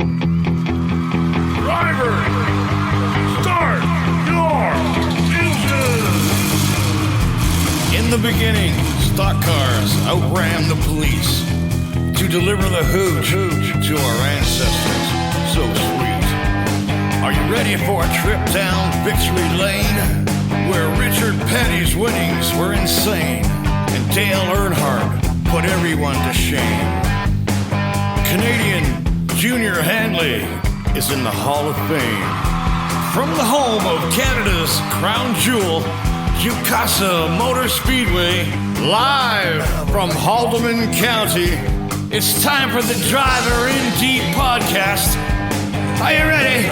Driver, start your engine! In the beginning, stock cars outran the police to deliver the hooch to our ancestors. So sweet. Are you ready for a trip down victory lane, where Richard Petty's winnings were insane and Dale Earnhardt put everyone to shame? Canadian Junior Handley is in the Hall of Fame. From the home of Canada's crown jewel, Yukasa Motor Speedway, live from Haldimand County, it's time for the Driver in Deep podcast. Are you ready?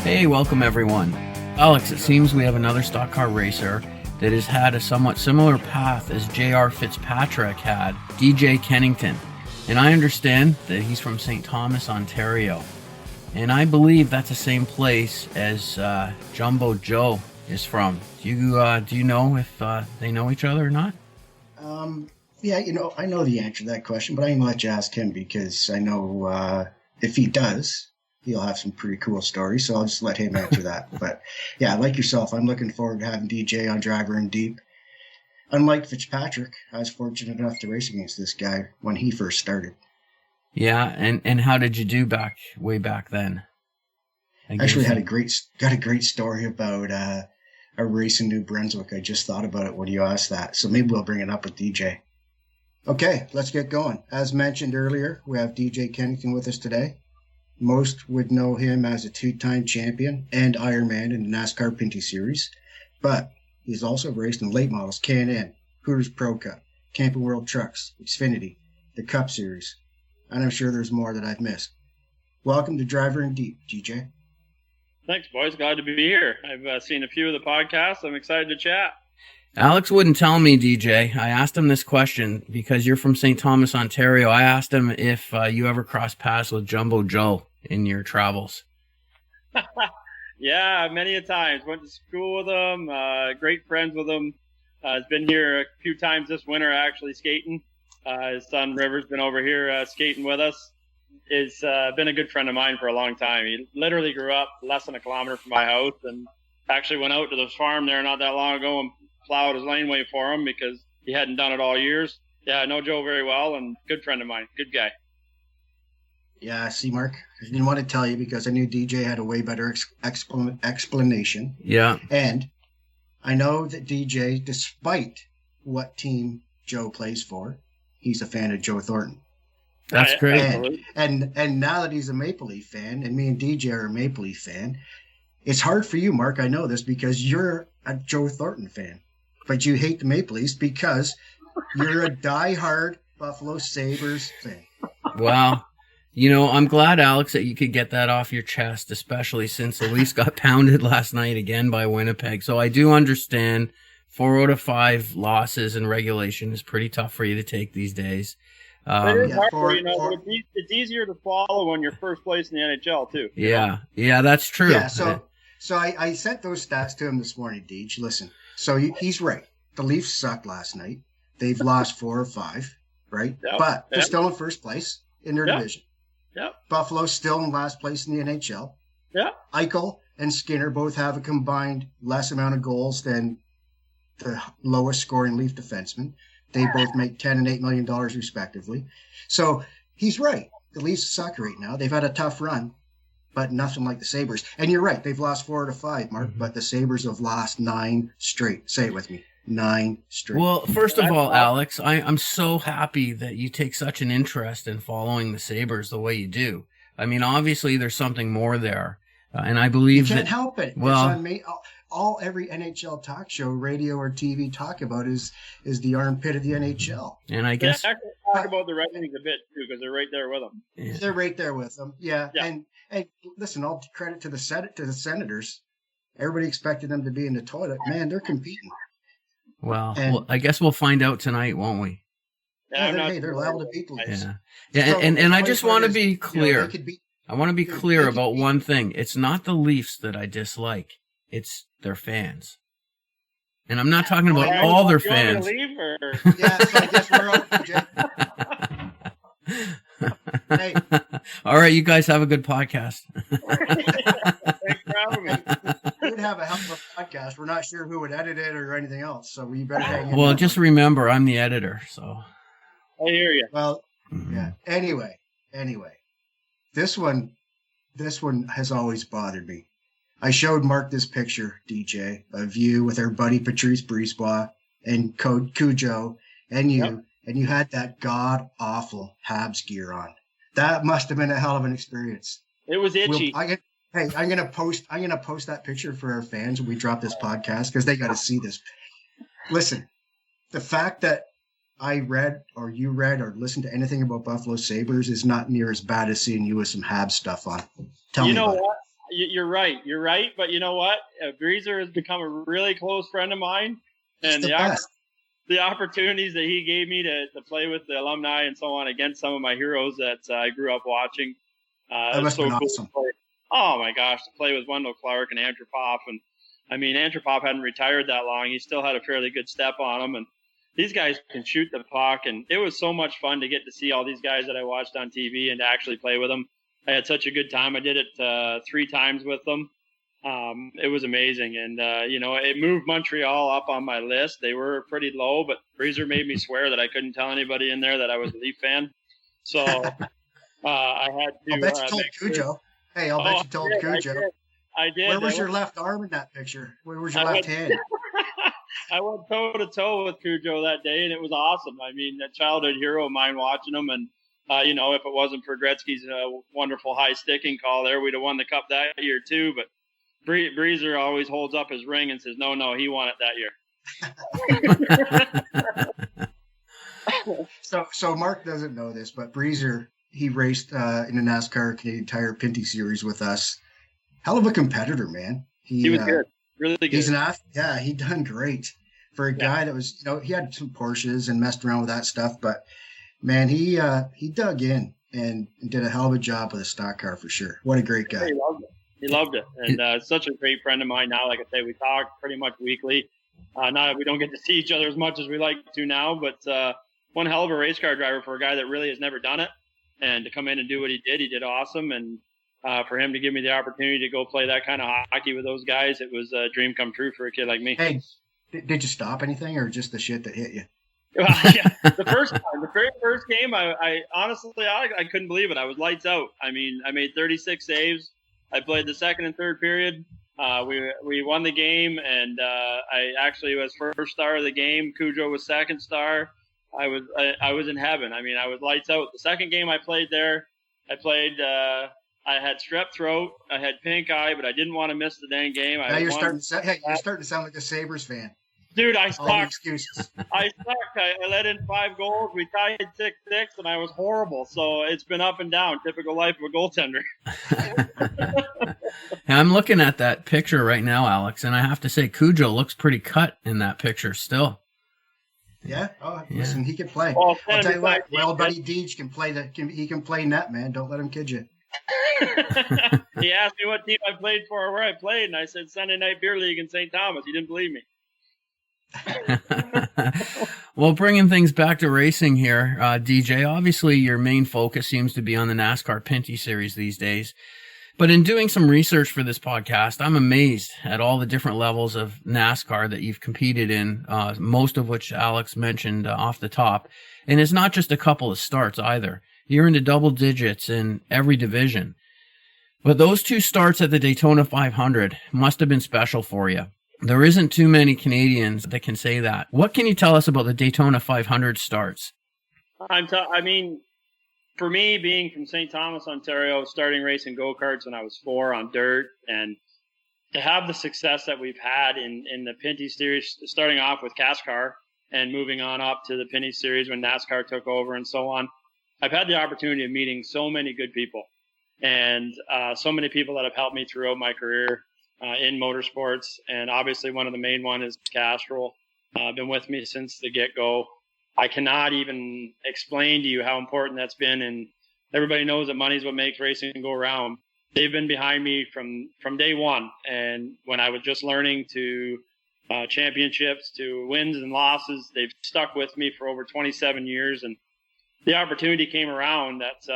Hey, welcome everyone. Alex, it seems we have another stock car racer that has had a somewhat similar path as J.R. Fitzpatrick had, DJ Kennington. And I understand that he's from St. Thomas, Ontario. And I believe that's the same place as Jumbo Joe is from. Do you know if they know each other or not? Yeah, I know the answer to that question, but I'm going to let you ask him because I know if he does, he'll have some pretty cool stories, so I'll just let him answer that. But yeah, like yourself, I'm looking forward to having DJ on Driver in Deep. Unlike Fitzpatrick, I was fortunate enough to race against this guy when he first started. Yeah, and how did you do way back then? Actually, got a great story about a race in New Brunswick. I just thought about it when you asked that, so maybe we'll bring it up with DJ. Okay, let's get going. As mentioned earlier, we have DJ Kennington with us today. Most would know him as a two-time champion and Ironman in the NASCAR Pinty Series, but he's also raced in late models, Can-Am, Hooters Pro Cup, Camping World Trucks, Xfinity, the Cup Series, and I'm sure there's more that I've missed. Welcome to Driver in Deep, DJ. Thanks, boys. Glad to be here. I've seen a few of the podcasts. I'm excited to chat. Alex wouldn't tell me, DJ. I asked him this question because you're from St. Thomas, Ontario. I asked him if you ever crossed paths with Jumbo Joe in your travels. Yeah, many a times. Went to school with him. Great friends with him. Has been here a few times this winter, actually skating. His son River's been over here skating with us. He's been a good friend of mine for a long time. He literally grew up less than a kilometer from my house, and actually went out to the farm there not that long ago and plowed his laneway for him because he hadn't done it all years. Yeah, I know Joe very well, and good friend of mine. Good guy. Yeah, see, Mark, I didn't want to tell you because I knew DJ had a way better explanation. Yeah. And I know that DJ, despite what team Joe plays for, he's a fan of Joe Thornton. That's great. And now that he's a Maple Leaf fan, and me and DJ are a Maple Leaf fan, it's hard for you, Mark, I know this, because you're a Joe Thornton fan. But you hate the Maple Leafs because you're a diehard Buffalo Sabres fan. Wow. I'm glad, Alex, that you could get that off your chest, especially since the Leafs got pounded last night again by Winnipeg. So I do understand 4 out of 5 losses in regulation is pretty tough for you to take these days. It is hard for you, but it's easier to follow when you're first place in the NHL, too. Yeah, that's true. Yeah, so I sent those stats to him this morning, Deej. Listen, so he's right. The Leafs sucked last night. They've lost 4 or 5, right? Yep. But they're still in first place in their division. Yep. Buffalo's still in last place in the NHL. Yeah. Eichel and Skinner both have a combined less amount of goals than the lowest scoring Leaf defenseman. They both make $10 and $8 million respectively. So he's right. The Leafs suck right now. They've had a tough run, but nothing like the Sabres. And you're right. They've lost 4 out of 5, Mark, but the Sabres have lost 9 straight. Say it with me. 9 straight. Well, first of all, Alex, I'm so happy that you take such an interest in following the Sabres the way you do. I mean, obviously there's something more there. And I believe you can't help it. Well, it's on me. Every NHL talk show, radio or TV talk about is the armpit of the NHL. And I guess actually talk about the Red Wings a bit too, because they're right there with them. Yeah. They're right there with them. Yeah. And listen, all credit to the Senators. Everybody expected them to be in the toilet. Man, they're competing. Well, I guess we'll find out tonight, won't we? Yeah, they're liable to beat the Leafs. Yeah. So, and I just want to be clear. I want to be clear about one thing. It's not the Leafs that I dislike. It's their fans. And I'm not talking about all their fans. Yeah, so I guess we're on. Hey, All right, you guys have a good podcast. Thanks for having me. We would have a hell of a podcast. We're not sure who would edit it or anything else, so we better hang in. Well, just remember, I'm the editor, so. I hear you. Well, yeah. Anyway, this one has always bothered me. I showed Mark this picture, DJ, of you with our buddy Patrice Brisebois and Code Cujo and you, Yep. and you had that god awful Habs gear on. That must have been a hell of an experience. It was itchy. I'm gonna post that picture for our fans when we drop this podcast because they got to see this. Listen, the fact that I read or you read or listened to anything about Buffalo Sabres is not near as bad as seeing you with some Habs stuff on. Tell me about it. You're right. But you know what? Breezer has become a really close friend of mine, and the opportunities that he gave me to play with the alumni and so on against some of my heroes that I grew up watching. That must have been awesome. Oh my gosh, to play with Wendell Clark and Antropov. And I mean, Antropov hadn't retired that long. He still had a fairly good step on him. And these guys can shoot the puck. And it was so much fun to get to see all these guys that I watched on TV and to actually play with them. I had such a good time. I did it 3 times with them. It was amazing. And, it moved Montreal up on my list. They were pretty low, but Breezer made me swear that I couldn't tell anybody in there that I was a Leaf fan. So I had to. I'll bet you told Cujo. Hey, I'll bet you told Cujo. I did. Where was your left arm in that picture? Where was your left hand? I went toe-to-toe with Cujo that day, and it was awesome. I mean, a childhood hero of mine watching him, and, if it wasn't for Gretzky's wonderful high sticking call there, we'd have won the Cup that year too, but Breezer always holds up his ring and says, no, he won it that year. So Mark doesn't know this, but Breezer, he raced in the NASCAR Canadian Tire Pinty Series with us. Hell of a competitor, man. He was good. Really good. He's an athlete. Yeah, he done great for a guy that was, he had some Porsches and messed around with that stuff, but man, he dug in and did a hell of a job with a stock car for sure. What a great guy. He loved it. And such a great friend of mine now. Like I say, we talk pretty much weekly. Not that we don't get to see each other as much as we like to now, but one hell of a race car driver for a guy that really has never done it. And to come in and do what he did awesome. And for him to give me the opportunity to go play that kind of hockey with those guys, it was a dream come true for a kid like me. Hey, did you stop anything or just the shit that hit you? Yeah, the very first game, I honestly, I couldn't believe it. I was lights out. I mean, I made 36 saves. I played the second and third period. We won the game, and I actually was first star of the game. Cujo was second star. I was in heaven. I mean, I was lights out. The second game I played there, I had strep throat. I had pink eye, but I didn't want to miss the dang game. Now you're starting to sound like a Sabres fan. Dude, I All the sucked. excuses. I sucked. I let in 5 goals. We tied 6-6, and I was horrible. So it's been up and down. Typical life of a goaltender. I'm looking at that picture right now, Alex, and I have to say Cujo looks pretty cut in that picture still. Yeah. Oh, listen, he can play. Well, I'll tell you what. My old buddy Deej can play he can play net, man. Don't let him kid you. He asked me what team I played for or where I played, and I said Sunday Night Beer League in St. Thomas. He didn't believe me. Well, bringing things back to racing here, DJ, obviously your main focus seems to be on the NASCAR Pinty Series these days. But in doing some research for this podcast, I'm amazed at all the different levels of NASCAR that you've competed in, most of which Alex mentioned off the top. And it's not just a couple of starts either. You're into double digits in every division. But those 2 starts at the Daytona 500 must have been special for you. There isn't too many Canadians that can say that. What can you tell us about the Daytona 500 starts? I mean, for me, being from St. Thomas, Ontario, starting racing go-karts when I was 4 on dirt, and to have the success that we've had in the Pinty Series, starting off with CASCAR and moving on up to the Pinty Series when NASCAR took over and so on, I've had the opportunity of meeting so many good people and so many people that have helped me throughout my career in motorsports. And obviously one of the main one is Castrol. Been with me since the get-go. I cannot even explain to you how important that's been. And everybody knows that money's what makes racing go around. They've been behind me from day one. And when I was just learning to championships, to wins and losses, they've stuck with me for over 27 years. And the opportunity came around that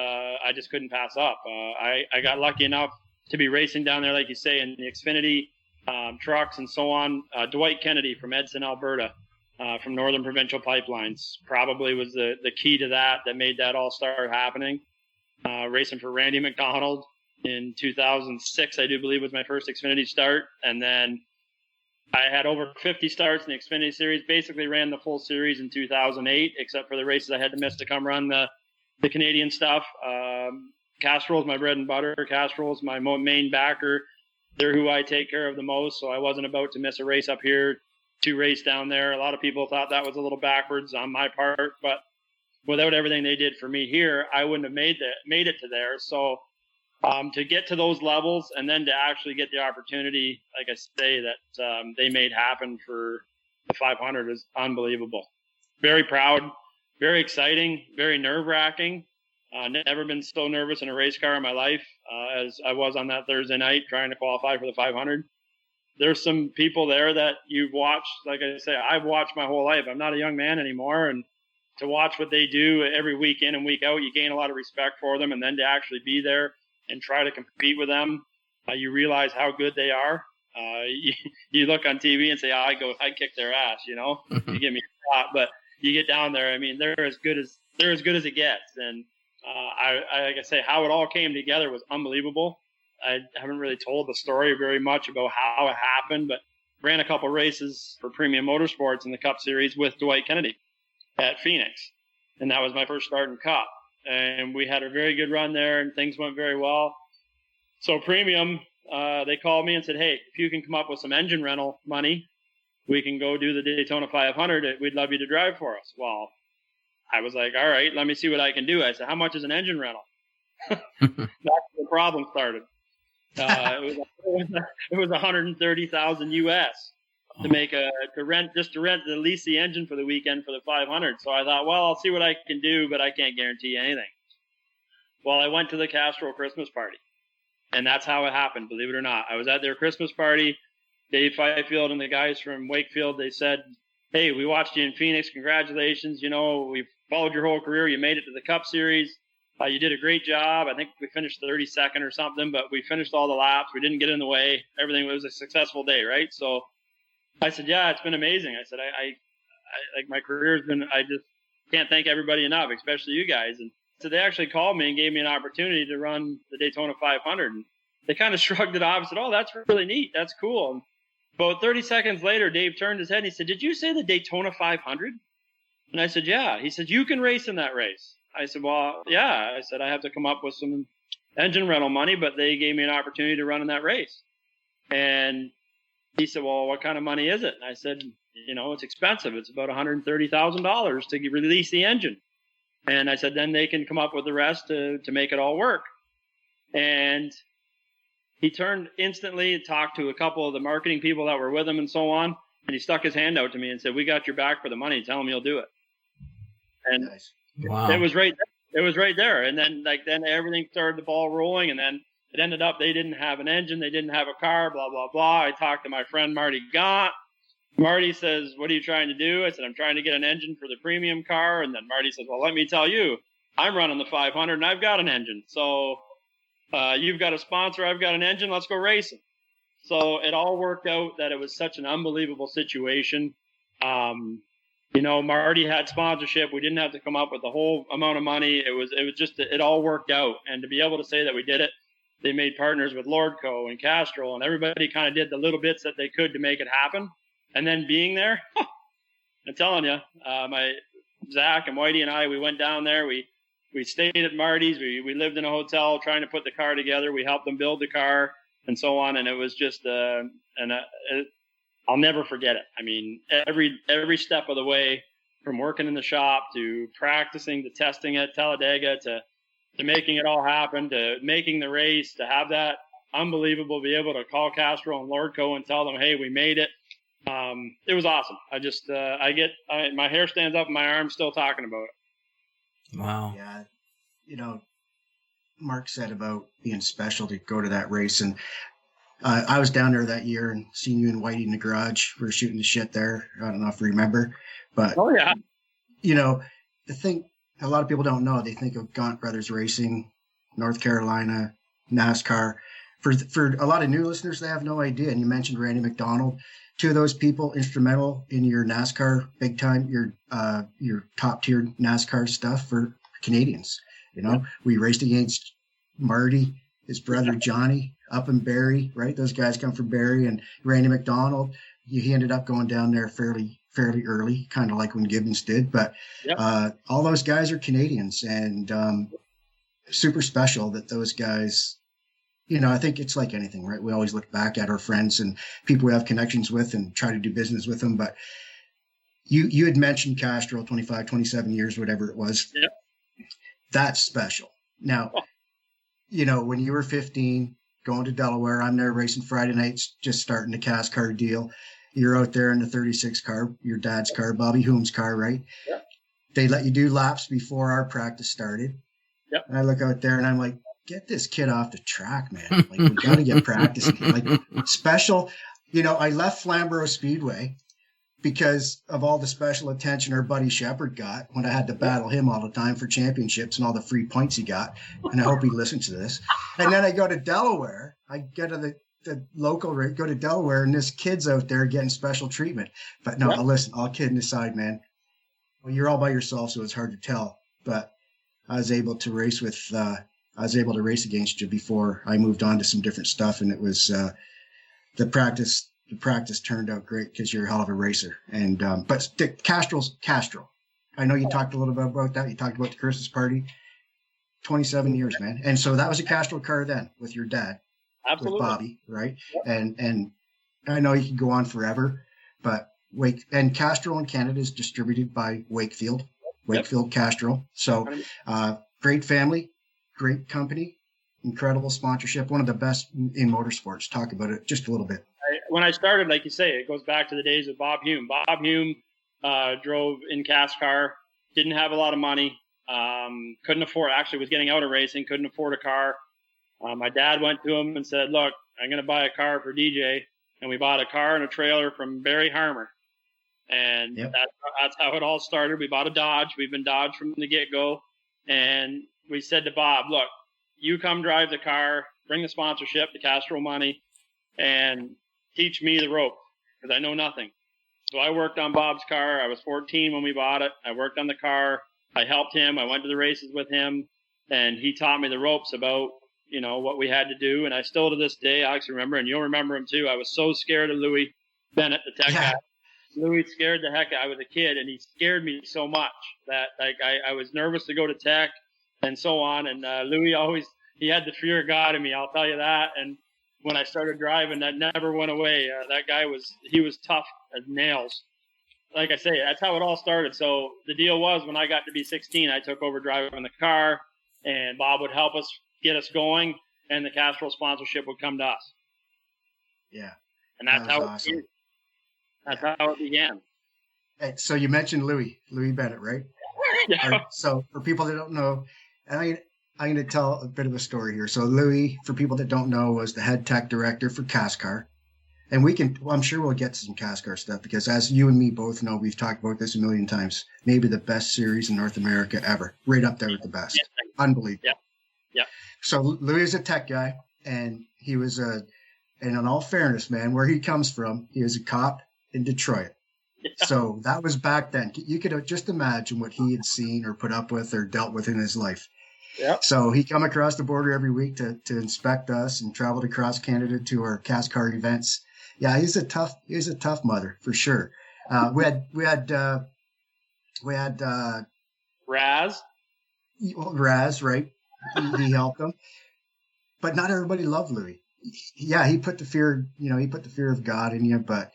I just couldn't pass up. I got lucky enough to be racing down there, like you say, in the Xfinity trucks and so on. Dwight Kennedy from Edson, Alberta, from Northern Provincial Pipelines, probably was the key to that made that all start happening. Racing for Randy McDonald in 2006, I do believe, was my first Xfinity start. And then I had over 50 starts in the Xfinity Series, basically ran the full series in 2008, except for the races I had to miss to come run the Canadian stuff. Castrol's my bread and butter. Castrol's my main backer. They're who I take care of the most, so I wasn't about to miss a race up here to race down there. A lot of people thought that was a little backwards on my part, but without everything they did for me here, I wouldn't have made it to there. So to get to those levels and then to actually get the opportunity, like I say, that they made happen for the 500 is unbelievable. Very proud, very exciting, very nerve-wracking. Never been so nervous in a race car in my life as I was on that Thursday night trying to qualify for the 500. There's some people there that you've watched. Like I say, I've watched my whole life. I'm not a young man anymore. And to watch what they do every week in and week out, you gain a lot of respect for them. And then to actually be there and try to compete with them, you realize how good they are. You look on TV and say, I'd kick their ass, you give me a shot. But you get down there, I mean, they're as good as it gets. And like I say, how it all came together was unbelievable. I haven't really told the story very much about how it happened, but ran a couple races for Premium Motorsports in the Cup Series with Dwight Kennedy at Phoenix. And that was my first start in Cup. And we had a very good run there and things went very well. So Premium, they called me and said, hey, if you can come up with some engine rental money, we can go do the Daytona 500. We'd love you to drive for us. Well, I was like, all right, let me see what I can do. I said, how much is an engine rental? That's where the problem started. It was $130,000 US to lease the engine for the weekend for the 500. So I thought, well, I'll see what I can do, but I can't guarantee anything. Well, I went to the Castrol Christmas party, and that's how it happened. Believe it or not, I was at their Christmas party. Dave Fifield and the guys from Wakefield, they said, hey, we watched you in Phoenix. Congratulations. We followed your whole career. You made it to the Cup Series. You did a great job. I think we finished 32nd or something, but we finished all the laps. We didn't get in the way. Everything was a successful day, right? So I said, yeah, it's been amazing. I said, I like my career's been, I just can't thank everybody enough, especially you guys. And so they actually called me and gave me an opportunity to run the Daytona 500. And they kind of shrugged it off and said, oh, that's really neat. That's cool. And about 30 seconds later, Dave turned his head and he said, did you say the Daytona 500? And I said, yeah. He said, you can race in that race. I said, well, yeah. I said, I have to come up with some engine rental money, but they gave me an opportunity to run in that race. And he said, well, what kind of money is it? And I said, it's expensive. It's about $130,000 to release the engine. And I said, then they can come up with the rest to make it all work. And he turned instantly, talked to a couple of the marketing people that were with him and so on. And he stuck his hand out to me and said, we got your back for the money. Tell him you'll do it. And nice. Wow. It was right there. And then everything started the ball rolling. And then it ended up they didn't have an engine. They didn't have a car, blah, blah, blah. I talked to my friend Marty Gaunt. Marty says, what are you trying to do? I said, I'm trying to get an engine for the premium car. And then Marty says, well, let me tell you, I'm running the 500 and I've got an engine. So you've got a sponsor. I've got an engine. Let's go racing. So it all worked out that it was such an unbelievable situation. Marty had sponsorship. We didn't have to come up with the whole amount of money. It was just, it all worked out. And to be able to say that we did it, they made partners with Lordco and Castrol, and everybody kind of did the little bits that they could to make it happen. And then being there, I'm telling you, my Zach and Whitey and I, we went down there. We stayed at Marty's. We lived in a hotel trying to put the car together. We helped them build the car and so on. And it was just, I'll never forget it. I mean, every step of the way, from working in the shop to practicing to testing at Talladega to making it all happen, to making the race, to have that unbelievable, be able to call Castrol and Lordco and tell them, hey, we made it. It was awesome. I just, my hair stands up in my arm still talking about it. Wow. Yeah. Mark said about being special to go to that race. And I was down there that year and seen you and Whitey in the garage. We were shooting the shit there. I don't know if you remember, but oh yeah. The thing a lot of people don't know. They think of Gaunt Brothers Racing, North Carolina, NASCAR. For a lot of new listeners, they have no idea. And you mentioned Randy McDonald. Two of those people instrumental in your NASCAR big time, your top tier NASCAR stuff for Canadians. You know, we raced against Marty, his brother Johnny, up in Barrie, right? Those guys come from Barrie, and Randy McDonald. He ended up going down there fairly early, kind of like when Gibbons did. But all those guys are Canadians, and super special that those guys. You know, I think it's like anything, right? We always look back at our friends and people we have connections with and try to do business with them. But you had mentioned Castro, 25, 27 years, whatever it was. Yep. That's special. Now, you know, when you were 15, going to Delaware, I'm there racing Friday nights, just starting the cast car deal. You're out there in the 36 car, your dad's car, Bobby Hume's car, right? Yep. They let you do laps before our practice started. Yep. And I look out there and I'm like, get this kid off the track, man. Like, we got to get practicing. Like, special. You know, I left Flamborough Speedway because of all the special attention our buddy Shepard got when I had to battle him all the time for championships and all the free points he got. And I hope he listens to this. And then I go to Delaware. I get to the local rate, go to Delaware, and this kid's out there getting special treatment. But no, listen, all kidding aside, man. Well, you're all by yourself, so it's hard to tell. But I was able to race against you before I moved on to some different stuff, and it was the practice turned out great because you're a hell of a racer. And but Castro's Castro. I know you talked a little bit about that. You talked about the Christmas party. 27 years, man. And so that was a Castro car then with your dad. Absolutely. With Bobby, right? Yep. And I know you could go on forever, but Castro in Canada is distributed by Wakefield Castro. So great family. Great company, incredible sponsorship, one of the best in motorsports. Talk about it just a little bit. When I started, like you say, it goes back to the days of Bob Hume. Bob Hume drove in cast car, didn't have a lot of money, couldn't afford, actually was getting out of racing, couldn't afford a car. My dad went to him and said, look, I'm going to buy a car for DJ. And we bought a car and a trailer from Barry Harmer. And that's how it all started. We bought a Dodge. We've been Dodge from the get-go. And we said to Bob, look, you come drive the car, bring the sponsorship, the Castro money, and teach me the rope because I know nothing. So I worked on Bob's car. I was 14 when we bought it. I worked on the car. I helped him. I went to the races with him, and he taught me the ropes about, you know, what we had to do. And I still to this day, Alex, remember, and you'll remember him too. I was so scared of Louis Bennett, the tech guy. Louis scared the heck out. I was a kid, and he scared me so much that like I was nervous to go to tech. And so on. And Louis he had the fear of God in me, I'll tell you that. And when I started driving, that never went away. That guy he was tough as nails. Like I say, that's how it all started. So the deal was when I got to be 16, I took over driving the car, and Bob would help us get us going, and the Castro sponsorship would come to us. Yeah. And that's how awesome. How it began. Hey, so you mentioned Louis Bennett, right? Yeah. So for people that don't know, and I'm going to tell a bit of a story here. So Louis, for people that don't know, was the head tech director for CASCAR. And I'm sure we'll get to some CASCAR stuff because as you and me both know, we've talked about this a million times, maybe the best series in North America ever, right up there with the best. Yeah. Unbelievable. Yeah. So Louis is a tech guy, and he was and in all fairness, man, where he comes from, he was a cop in Detroit. Yeah. So that was back then. You could just imagine what he had seen or put up with or dealt with in his life. Yeah. So he come across the border every week to inspect us and traveled across Canada to our cast car events. Yeah, he's a tough mother for sure. We had Raz, right? He helped him, but not everybody loved Louis. Yeah, he put the fear of God in you, but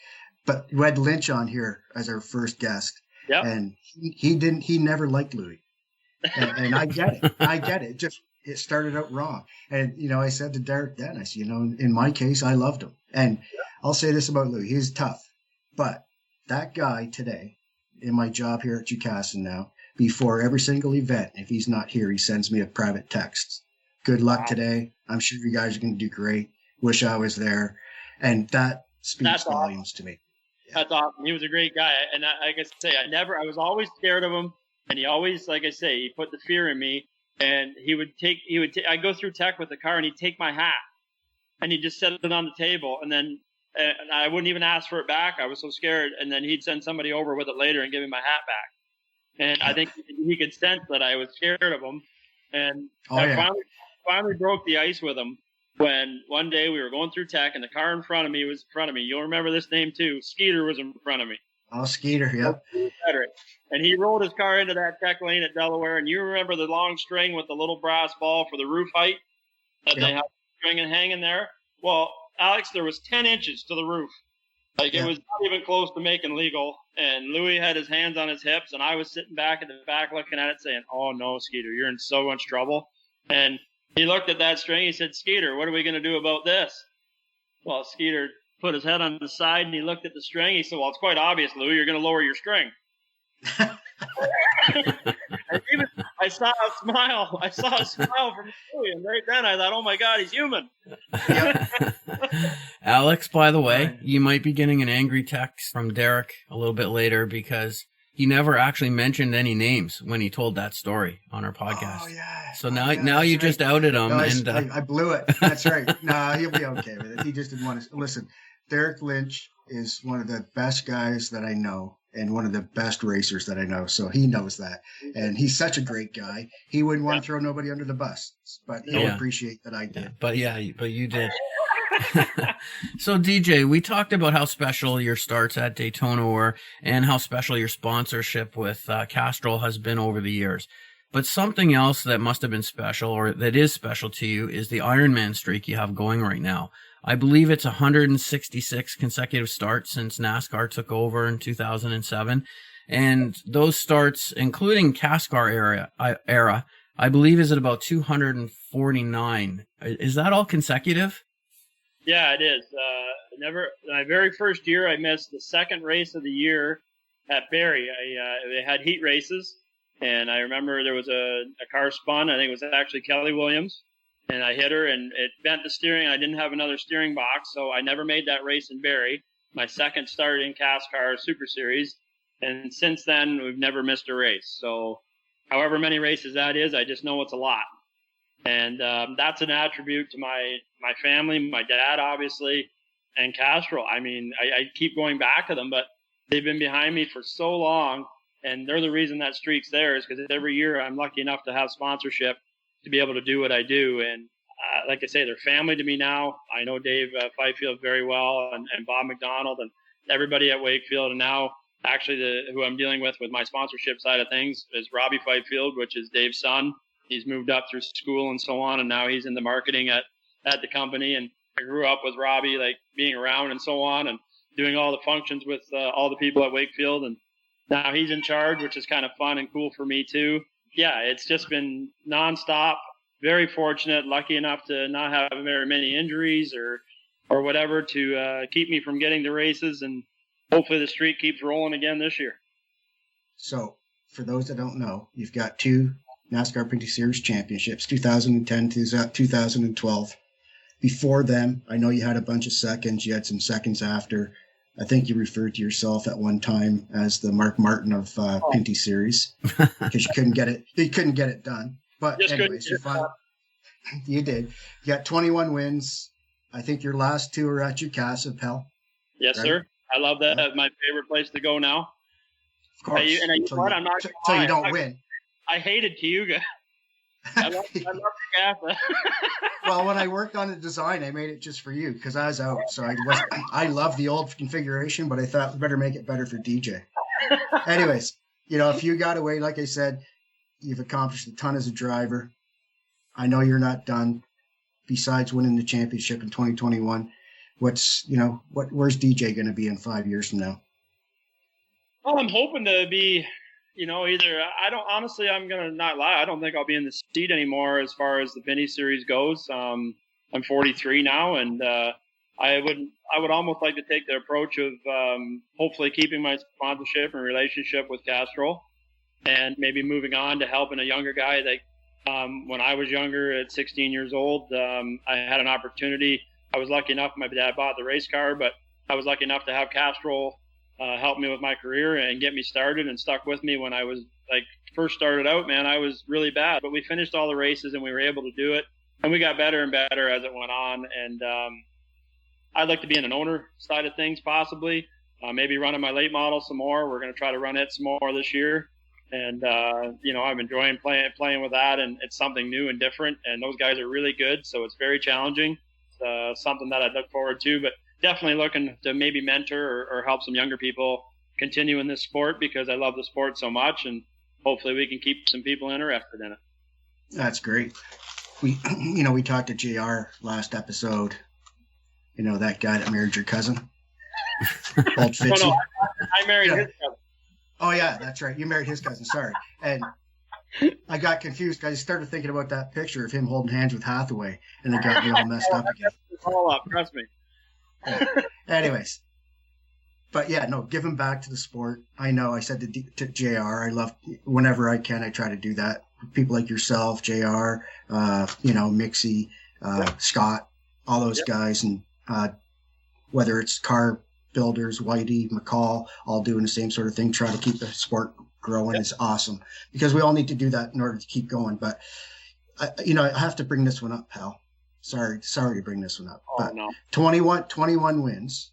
we had Lynch on here as our first guest. Yeah. And he never liked Louis. And I get it. It started out wrong. And, you know, I said to Derek then, I said, you know, in my case, I loved him. And I'll say this about Louis. He's tough. But that guy today, in my job here at Jukasin now, before every single event, if he's not here, he sends me a private text. Good luck today. I'm sure you guys are going to do great. Wish I was there. And that speaks volumes to me. Yeah. That's awesome. He was a great guy. And I say, I was always scared of him And he always, like I say, he put the fear in me. And I'd go through tech with the car, and he'd take my hat, and he'd just set it on the table, and then and I wouldn't even ask for it back. I was so scared. And then he'd send somebody over with it later and give me my hat back. And I think he could sense that I was scared of him. And I finally broke the ice with him when one day we were going through tech, and the car in front of me was in front of me. You'll remember this name too. Skeeter was in front of me. Oh, Skeeter, yep. And he rolled his car into that tech lane at Delaware. And you remember the long string with the little brass ball for the roof height that they have string and hanging there? Well, Alex, there was 10 inches to the roof. Like, it was not even close to making legal. And Louis had his hands on his hips, and I was sitting back in the back looking at it saying, oh, no, Skeeter, you're in so much trouble. And he looked at that string. He said, Skeeter, what are we going to do about this? Well, Skeeter put his head on the side, and he looked at the string. He said, well, it's quite obvious, Louis, you're going to lower your string. And even I saw a smile. I saw a smile from Louis, and right then I thought, oh, my God, he's human. Alex, by the way, you might be getting an angry text from Derek a little bit later because he never actually mentioned any names when he told that story on our podcast. Oh, yeah. So now you just outed him. No, I blew it. That's right. No, he'll be okay with it. He just didn't want to. Listen, Derek Lynch is one of the best guys that I know and one of the best racers that I know. So he knows that. And he's such a great guy. He wouldn't want to throw nobody under the bus, but he'll appreciate that I did. But you did. So DJ, we talked about how special your starts at Daytona were and how special your sponsorship with Castrol has been over the years. But something else that must have been special, or that is special to you, is the Ironman streak you have going right now. I believe it's 166 consecutive starts since NASCAR took over in 2007. And those starts, including CASCAR era, I believe is at about 249. Is that all consecutive? Yeah, it is. My very first year, I missed the second race of the year at Barrie. They had heat races, and I remember there was a car spun. I think it was actually Kelly Williams, and I hit her, and it bent the steering. I didn't have another steering box, so I never made that race in Barrie. My second start in CASCAR Super Series, and since then, we've never missed a race. So however many races that is, I just know it's a lot. And that's an attribute to my family, my dad, obviously, and Castrol. I mean, I keep going back to them, but they've been behind me for so long, and they're the reason that streak's there is because every year I'm lucky enough to have sponsorship to be able to do what I do. And like I say, they're family to me now. I know Dave Fifield very well and Bob McDonald and everybody at Wakefield. And now actually who I'm dealing with my sponsorship side of things is Robbie Fifield, which is Dave's son. He's moved up through school and so on, and now he's in the marketing at the company. And I grew up with Robbie, like being around and so on, and doing all the functions with all the people at Wakefield. And now he's in charge, which is kind of fun and cool for me too. Yeah, it's just been nonstop. Very fortunate, lucky enough to not have very many injuries or whatever to keep me from getting to races. And hopefully the streak keeps rolling again this year. So for those that don't know, you've got two NASCAR Pinty Series championships, 2010 to 2012. Before them, I know you had a bunch of seconds. You had some seconds after. I think you referred to yourself at one time as the Mark Martin of Pinty Series because you couldn't get it. You couldn't get it done. But anyways, you did. You got 21 wins. I think your last two are at Casa, pal. Yes, right? Sir. I love that. That's my favorite place to go now. Of course. I'm not so you don't win. I hated Cayuga. I love Casa. Well, when I worked on the design, I made it just for you because I was out. So I love the old configuration, but I thought we better make it better for DJ. Anyways, if you got away, like I said, you've accomplished a ton as a driver. I know you're not done. Besides winning the championship in 2021, where's DJ going to be in 5 years from now? Well, I'm hoping to be. I'm going to not lie. I don't think I'll be in the seat anymore as far as the Pinty Series goes. I'm 43 now, and I would almost like to take the approach of hopefully keeping my sponsorship and relationship with Castrol and maybe moving on to helping a younger guy. Like when I was younger at 16 years old, I had an opportunity. I was lucky enough, my dad bought the race car, but I was lucky enough to have Castrol help me with my career and get me started and stuck with me when I was like first started out, man, I was really bad. But we finished all the races and we were able to do it. And we got better and better as it went on. And I'd like to be in an owner side of things possibly. Maybe running my late model some more. We're going to try to run it some more this year. And, I'm enjoying playing with that. And it's something new and different. And those guys are really good. So it's very challenging. It's something that I'd look forward to. But definitely looking to maybe mentor or help some younger people continue in this sport because I love the sport so much. And hopefully we can keep some people interested in it. That's great. We talked to JR last episode. That guy that married your cousin. Old Fitzy. No, I married his cousin. Oh, yeah, that's right. You married his cousin. Sorry. And I got confused because I started thinking about that picture of him holding hands with Hathaway, and it got me all messed up again. All up, trust me. Yeah. Anyways. But, yeah, no, give him back to the sport. I know I said to JR, I love whenever I can, I try to do that. People like yourself, JR, Mixie, Scott, all those guys, and whether it's car builders, Whitey, McCall, all doing the same sort of thing, trying to keep the sport growing is awesome because we all need to do that in order to keep going. But, I have to bring this one up, pal. Sorry to bring this one up. But no. 21 wins.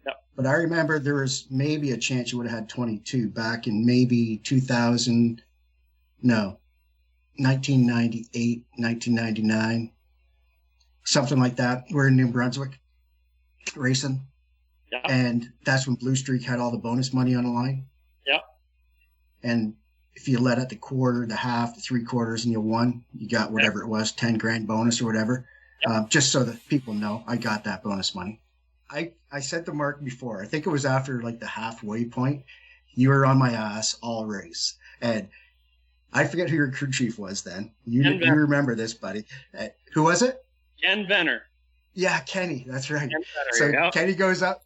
Yep. But I remember there was maybe a chance you would have had 22 back in maybe 1998, 1999, something like that. We're in New Brunswick racing. Yeah. And that's when Blue Streak had all the bonus money on the line. Yep. And if you let at the quarter, the half, the 3/4, and you won, you got whatever it was, 10 grand bonus or whatever. Yep. Just so that people know, I got that bonus money. I said to Mark before, I think it was after like the halfway point, you were on my ass all race. And I forget who your crew chief was then. You remember this, buddy. Who was it? Ken Venner. Yeah, Kenny. That's right. Venner, so yep. Kenny goes up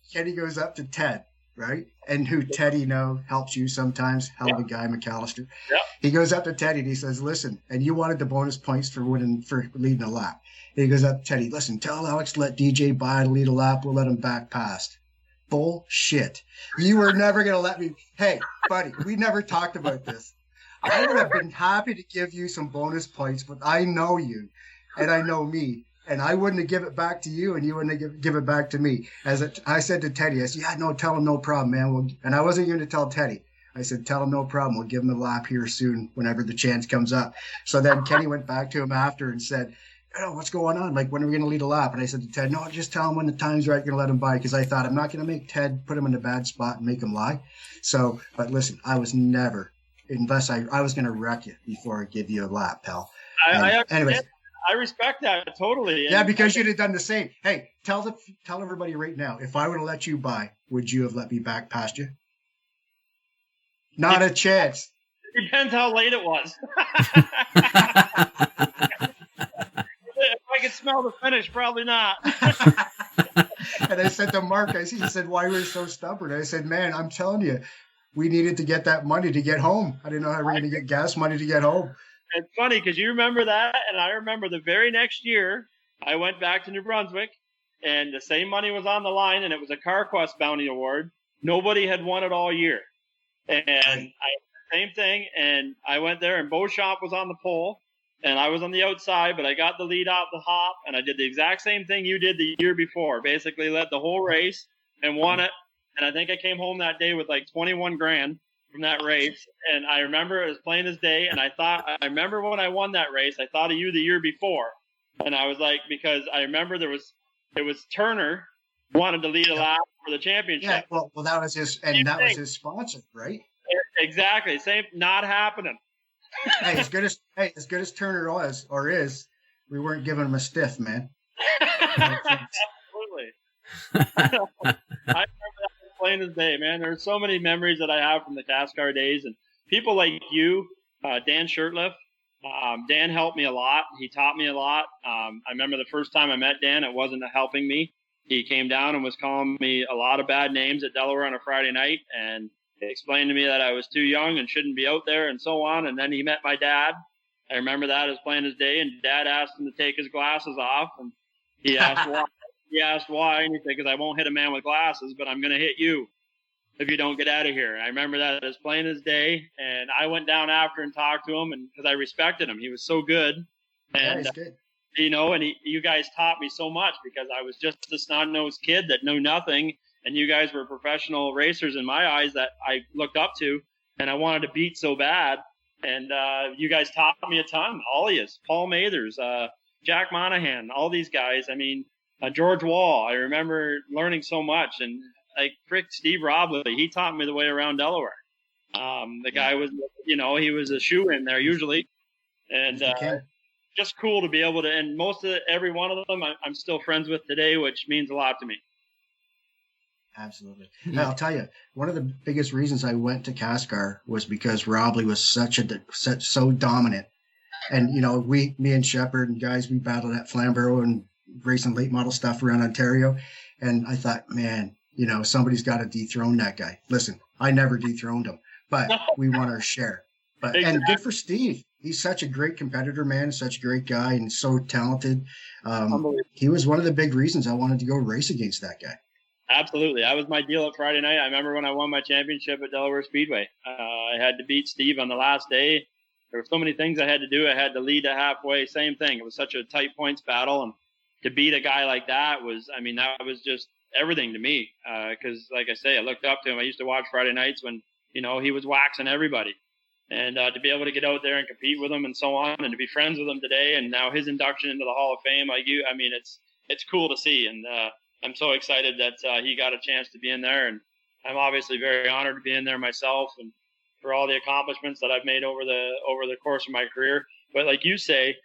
to Ted, right? And who Teddy helps you sometimes. Hell of a guy, McAllister. Yep. He goes up to Teddy and he says, "Listen," and you wanted the bonus points for leading a lap. And he goes up to Teddy, "Listen, tell Alex to let DJ by to lead a lap. We'll let him back past." Bullshit. You were never going to let me. Hey, buddy, we never talked about this. I would have been happy to give you some bonus points, but I know you and I know me. And I wouldn't have given it back to you, and you wouldn't have give it back to me. I said to Teddy, I said, "Yeah, no, tell him no problem, man." And I wasn't going to tell Teddy. I said, "Tell him no problem. We'll give him a lap here soon whenever the chance comes up." So then Kenny went back to him after and said, "What's going on? Like, when are we going to lead a lap?" And I said to Ted, "No, just tell him when the time's right, you're going to let him by." Because I thought I'm not going to make Ted put him in a bad spot and make him lie. So, but listen, I was never, unless I was going to wreck you before I give you a lap, pal. Anyways. I respect that totally. Yeah, because you'd have done the same. Hey, tell everybody right now, if I would have let you by, would you have let me back past you? Not a chance. It depends how late it was. If I could smell the finish, probably not. And I said to Mark, he said, "Why were you so stubborn?" I said, "Man, I'm telling you, we needed to get that money to get home. I didn't know how we were going to get gas money to get home." It's funny because you remember that, and I remember the very next year I went back to New Brunswick, and the same money was on the line, and it was a CarQuest Bounty Award. Nobody had won it all year, and same thing. And I went there, and Beauchamp was on the pole, and I was on the outside, but I got the lead out the hop, and I did the exact same thing you did the year before. Basically, led the whole race and won it. And I think I came home that day with like 21 grand. From that race, and I remember it was plain as day, and I remember when I won that race, I thought of you the year before, and I was like, because I remember it was Turner wanted to lead a lap for the championship. Yeah, well, that was his, and that was his sponsor, right? Exactly, same, not happening. Hey, as good as Turner was or is, we weren't giving him a stiff, man. Absolutely. I remember that plain as day, man. There's so many memories that I have from the CASCAR days, and people like you, Dan Shirtliff. Dan helped me a lot. He taught me a lot. I remember the first time I met Dan, it wasn't helping me. He came down and was calling me a lot of bad names at Delaware on a Friday night, and he explained to me that I was too young and shouldn't be out there and so on. And then he met my dad. I remember that as plain as day, and Dad asked him to take his glasses off, and he asked why. He asked why, and he said, "Because I won't hit a man with glasses, but I'm going to hit you." if you don't get out of here. I remember that as plain as day. And I went down after and talked to him, and because I respected him, he was so good. And he's good. you know, and you guys taught me so much, because I was just a snot-nosed kid that knew nothing, and you guys were professional racers in my eyes that I looked up to, and I wanted to beat so bad. And you guys taught me a ton. All of you, Paul Mathers, Jack Monahan, all these guys. I mean, George Wall. I remember learning so much. And like Steve Robley, he taught me the way around Delaware. The guy was, you know, he was a shoe-in there usually. And just cool to be able to, and every one of them I'm still friends with today, which means a lot to me. Absolutely. And I'll tell you, one of the biggest reasons I went to Cascar was because Robley was so dominant. And, you know, me and Shepard and guys, we battled at Flamborough and racing late model stuff around Ontario. And I thought, man, you know, somebody's got to dethrone that guy. Listen, I never dethroned him, but we won our share. But and good for Steve. He's such a great competitor, man, such a great guy and so talented. He was one of the big reasons I wanted to go race against that guy. Absolutely. That was my deal at Friday night. I remember when I won my championship at Delaware Speedway. I had to beat Steve on the last day. There were so many things I had to do. I had to lead to halfway. Same thing. It was such a tight points battle. And to beat a guy like that was, I mean, that was just everything to me. Because, like I say, I looked up to him. I used to watch Friday nights when, you know, he was waxing everybody. And to be able to get out there and compete with him and so on, and to be friends with him today, and now his induction into the Hall of Fame, I mean, it's cool to see. And I'm so excited that he got a chance to be in there, and I'm obviously very honored to be in there myself, and for all the accomplishments that I've made over the course of my career. But like you say,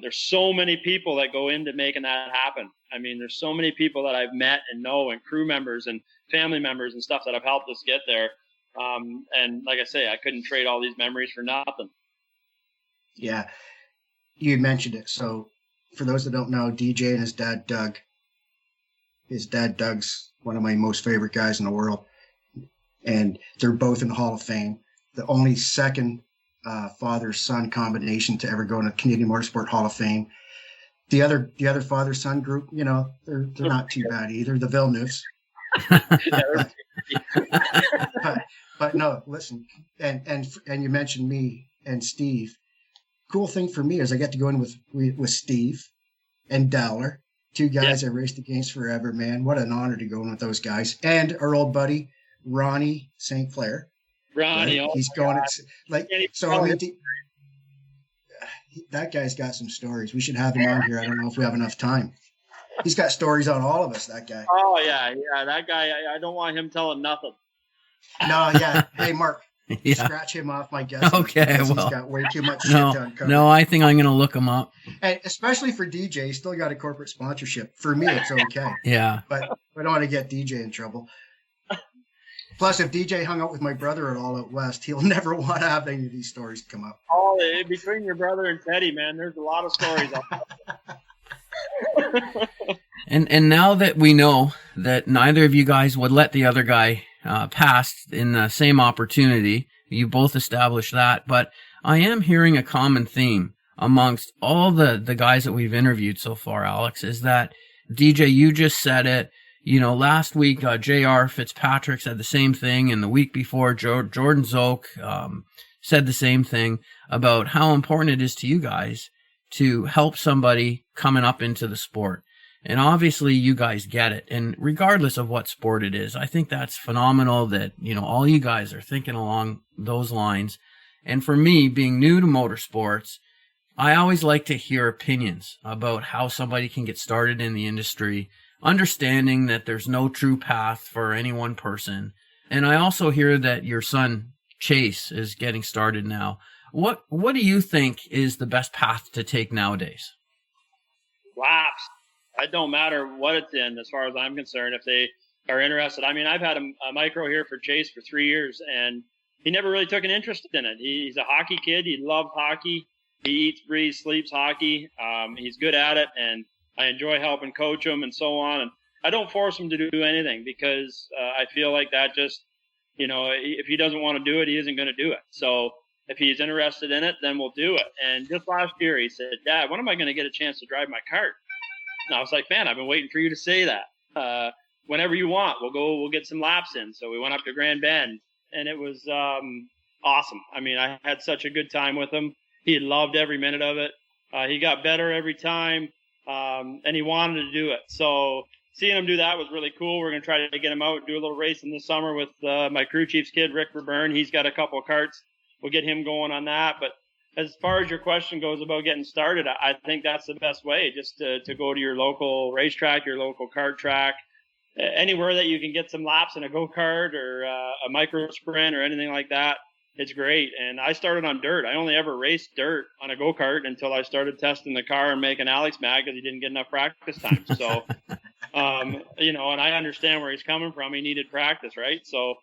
there's so many people that go into making that happen. I mean, there's so many people that I've met and know, and crew members and family members and stuff that have helped us get there. And like I say, I couldn't trade all these memories for nothing. Yeah, you mentioned it. So for those that don't know, DJ and his dad, Doug's one of my most favorite guys in the world. And they're both in the Hall of Fame. The only second father-son combination to ever go in a Canadian Motorsport Hall of Fame. The other father-son group, you know, they're not too bad either. The Villeneuves. but no, listen, and you mentioned me and Steve. Cool thing for me is I get to go in with Steve and Dowler, two guys I raced against forever, man. What an honor to go in with those guys. And our old buddy Ronnie St. Clair. Ronnie, right? He's going so. I mean, that guy's got some stories. We should have him on here. I don't know if we have enough time. He's got stories on all of us, that guy. Oh, yeah, that guy, I don't want him telling nothing. No, yeah. Hey, Mark, scratch him off my guest. Okay, well. He's got way too much shit to uncover. No, I think I'm going to look him up. And especially for DJ, he's still got a corporate sponsorship. For me, it's okay. Yeah. But I don't want to get DJ in trouble. Plus, if DJ hung out with my brother at all out west, he'll never want to have any of these stories come up. Oh, between your brother and Teddy, man, there's a lot of stories on And now that we know that neither of you guys would let the other guy pass in the same opportunity, you both established that, but I am hearing a common theme amongst all the guys that we've interviewed so far, Alex, is that, DJ, you just said it, you know, last week, J.R. Fitzpatrick said the same thing, and the week before, Jordan Zoke said the same thing about how important it is to you guys to help somebody coming up into the sport. And obviously you guys get it. And regardless of what sport it is, I think that's phenomenal that, you know, all you guys are thinking along those lines. And for me, being new to motorsports, I always like to hear opinions about how somebody can get started in the industry, understanding that there's no true path for any one person. And I also hear that your son, Chase, is getting started now. What do you think is the best path to take nowadays? Laps. It don't matter what it's in, as far as I'm concerned, if they are interested. I mean, I've had a micro here for Chase for 3 years, and he never really took an interest in it. He's a hockey kid. He loves hockey. He eats, breathes, sleeps hockey. He's good at it, and I enjoy helping coach him and so on. And I don't force him to do anything because I feel like that just, you know, if he doesn't want to do it, he isn't going to do it. So if he's interested in it, then we'll do it. And just last year, he said, Dad, when am I going to get a chance to drive my kart? And I was like, man, I've been waiting for you to say that. whenever you want, we'll get some laps in. So we went up to Grand Bend, and it was awesome. I mean, I had such a good time with him. He loved every minute of it. He got better every time, and he wanted to do it. So seeing him do that was really cool. We're going to try to get him out and do a little racing this summer with my crew chief's kid, Rick Verburn. He's got a couple of karts. We'll get him going on that. But as far as your question goes about getting started, I think that's the best way, just to go to your local racetrack, your local kart track, anywhere that you can get some laps in a go-kart or a micro sprint or anything like that. It's great. And I started on dirt. I only ever raced dirt on a go-kart until I started testing the car and making Alex mad because he didn't get enough practice time. So, and I understand where he's coming from. He needed practice, right? So,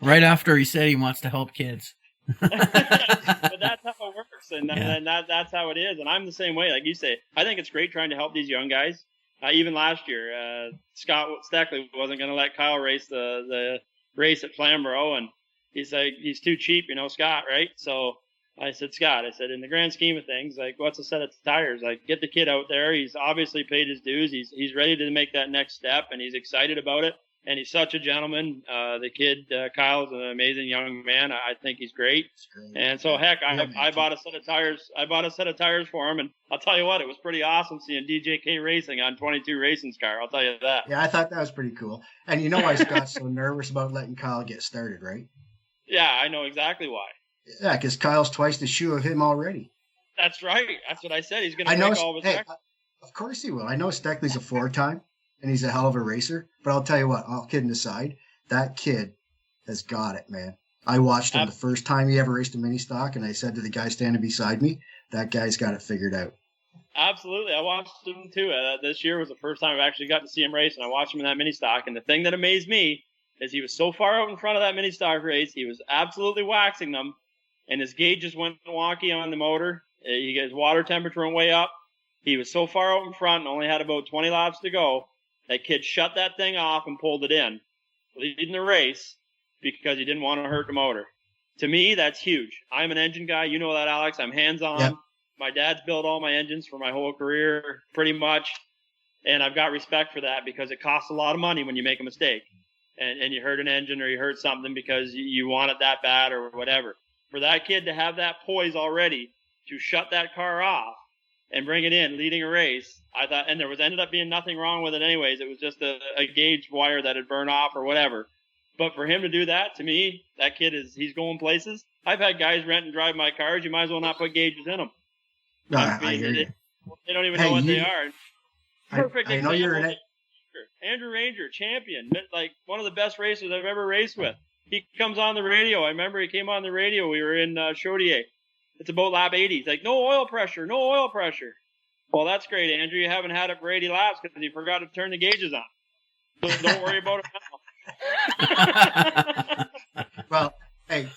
right after he said he wants to help kids. But that's how it works, and that's how it is. And I'm the same way. Like you say, I think it's great trying to help these young guys. Even last year, Scott Steckley wasn't going to let Kyle race the race at Flamborough, and he's like, he's too cheap, Scott, right? So I said, Scott, in the grand scheme of things, like, what's a set of tires? Like, get the kid out there. He's obviously paid his dues. He's ready to make that next step, and he's excited about it. And he's such a gentleman. The kid, Kyle's an amazing young man. I think he's great. And so, heck, I bought a set of tires. I bought a set of tires for him, and I'll tell you what, it was pretty awesome seeing DJK Racing on 22 Racing's car. I'll tell you that. Yeah, I thought that was pretty cool. And you know why Scott's so nervous about letting Kyle get started, right? Yeah, I know exactly why. Yeah, because Kyle's twice the shoe of him already. That's right. That's what I said. He's going to break all of his records. Of course he will. I know Steckley's a 4-time, and he's a hell of a racer. But I'll tell you what, all kidding aside, that kid has got it, man. I watched him the first time he ever raced a mini stock, and I said to the guy standing beside me, that guy's got it figured out. Absolutely. I watched him too. This year was the first time I've actually got to see him race, and I watched him in that mini stock. And the thing that amazed me is he was so far out in front of that mini stock race, he was absolutely waxing them, and his gauge just went wonky on the motor. His water temperature went way up. He was so far out in front and only had about 20 laps to go. That kid shut that thing off and pulled it in, leading the race because he didn't want to hurt the motor. To me, that's huge. I'm an engine guy. You know that, Alex. I'm hands-on. Yep. My dad's built all my engines for my whole career, pretty much, and I've got respect for that because it costs a lot of money when you make a mistake. And you hurt an engine or you hurt something because you want it that bad or whatever. For that kid to have that poise already to shut that car off and bring it in, leading a race, I thought, and there ended up being nothing wrong with it anyways. It was just a gauge wire that had burned off or whatever. But for him to do that, to me, that kid he's going places. I've had guys rent and drive my cars. You might as well not put gauges in them. I hear you. They don't even know what they are. Perfect I know example. you're in it. Andrew Ranger, champion, like one of the best racers I've ever raced with. He comes on the radio. I remember he came on the radio. We were in Chaudier. It's about lap 80. He's like, no oil pressure, no oil pressure. Well, that's great, Andrew. You haven't had it for 80 laps because you forgot to turn the gauges on. So don't worry about it now. Well, hey,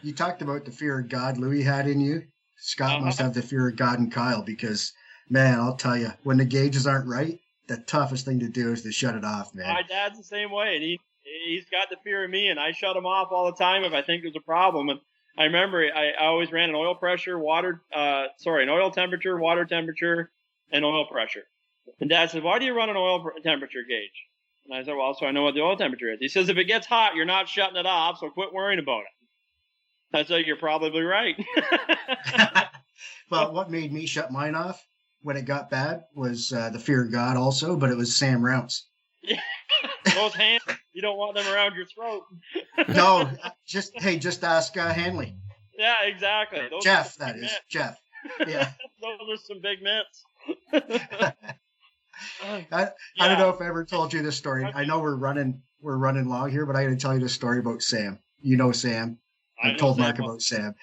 you talked about the fear of God Louis had in you. Scott must have the fear of God in Kyle because, man, I'll tell you, when the gauges aren't right, the toughest thing to do is to shut it off, man. My dad's the same way, and he's got the fear of me, and I shut him off all the time if I think there's a problem. And I remember I always ran an oil pressure, an oil temperature, water temperature, and oil pressure. And Dad said, why do you run an oil temperature gauge? And I said, well, so I know what the oil temperature is. He says, if it gets hot, you're not shutting it off, so quit worrying about it. I said, you're probably right. Well, what made me shut mine off when it got bad was the fear of God also, but it was Sam Rounce. Those hands, you don't want them around your throat. No, just ask Hanley. Yeah, exactly. Jeff, that is. Jeff. Yeah. Those are some big mitts. I don't know if I ever told you this story. I know we're running long here, but I got to tell you this story about Sam. You know Sam. I told Mark about Sam.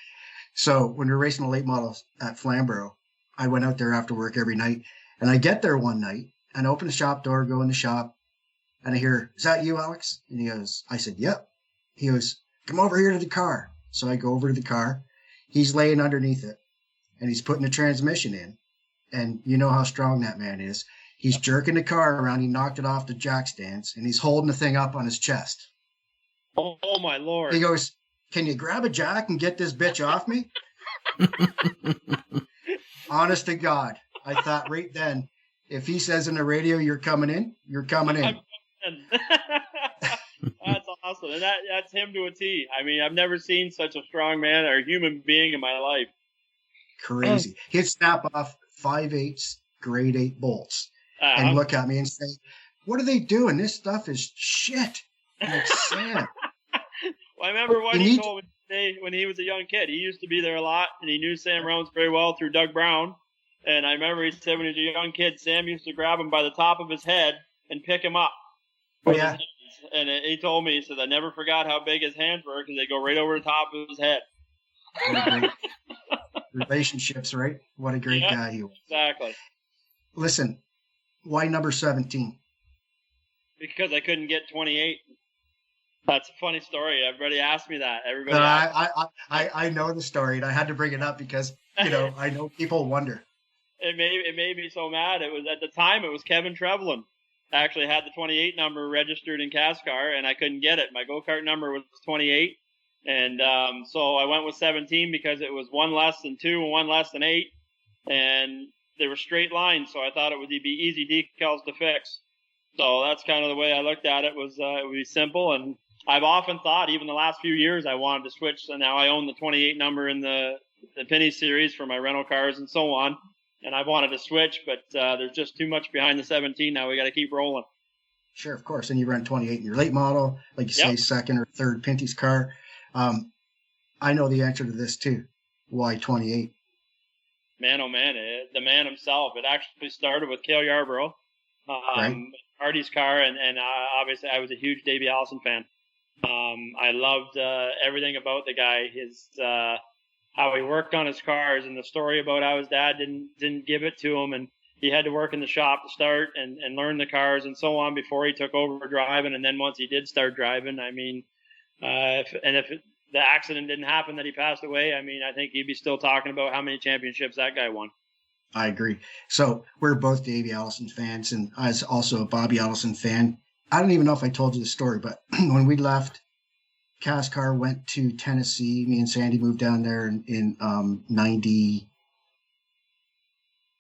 So when we were racing the late models at Flamborough, I went out there after work every night, and I get there one night and open the shop door, go in the shop, and I hear, "Is that you, Alex?" And he goes, I said, "Yep." He goes, "Come over here to the car." So I go over to the car. He's laying underneath it, and he's putting the transmission in. And you know how strong that man is. He's jerking the car around. He knocked it off the jack stands, and he's holding the thing up on his chest. Oh my Lord. He goes, "Can you grab a jack and get this bitch off me?" Honest to God, I thought right then, If he says in the radio, "You're coming in," you're coming in. That's awesome. And that's him to a T. I mean, I've never seen such a strong man or human being in my life. Crazy. He'd snap off 5/8 grade 8 bolts and look at me and say, "What are they doing? This stuff is shit." I'm like, Sam. Well, I remember what he told me when he was a young kid. He used to be there a lot, and he knew Sam Rounds very well through Doug Brown. And I remember he said when he was a young kid, Sam used to grab him by the top of his head and pick him up. Oh, yeah. And he told me, he said, I never forgot how big his hands were because they go right over the top of his head. Relationships, right? What a great guy he was. Exactly. Listen, why number 17? Because I couldn't get 28. That's a funny story. Everybody asked me that. I know the story, and I had to bring it up because, I know people wonder. It made me so mad. It was at the time, it was Kevin Trevelyan. I actually had the 28 number registered in Cascar, and I couldn't get it. My go-kart number was 28, and so I went with 17 because it was one less than 2 and one less than 8, and they were straight lines, so I thought it would be easy decals to fix. So that's kind of the way I looked at it. Was it would be simple, and I've often thought, even the last few years, I wanted to switch. So now I own the 28 number in the Penny series for my rental cars and so on. And I wanted to switch, but there's just too much behind the 17 now. We got to keep rolling. Sure, of course. And you run 28 in your late model, like you say, second or third Pinty's car. I know the answer to this too. Why 28? Man, oh man, the man himself. It actually started with Cale Yarborough, right. Artie's car, and obviously I was a huge Davey Allison fan. I loved everything about the guy. His how he worked on his cars, and the story about how his dad didn't give it to him, and he had to work in the shop to start and learn the cars and so on before he took over driving. And then once he did start driving, I mean, if the accident didn't happen that he passed away, I mean, I think he'd be still talking about how many championships that guy won. I agree. So we're both Davey Allison fans, and I was also a Bobby Allison fan. I don't even know if I told you the story, but when we left, Cascar went to Tennessee. Me and Sandy moved down there in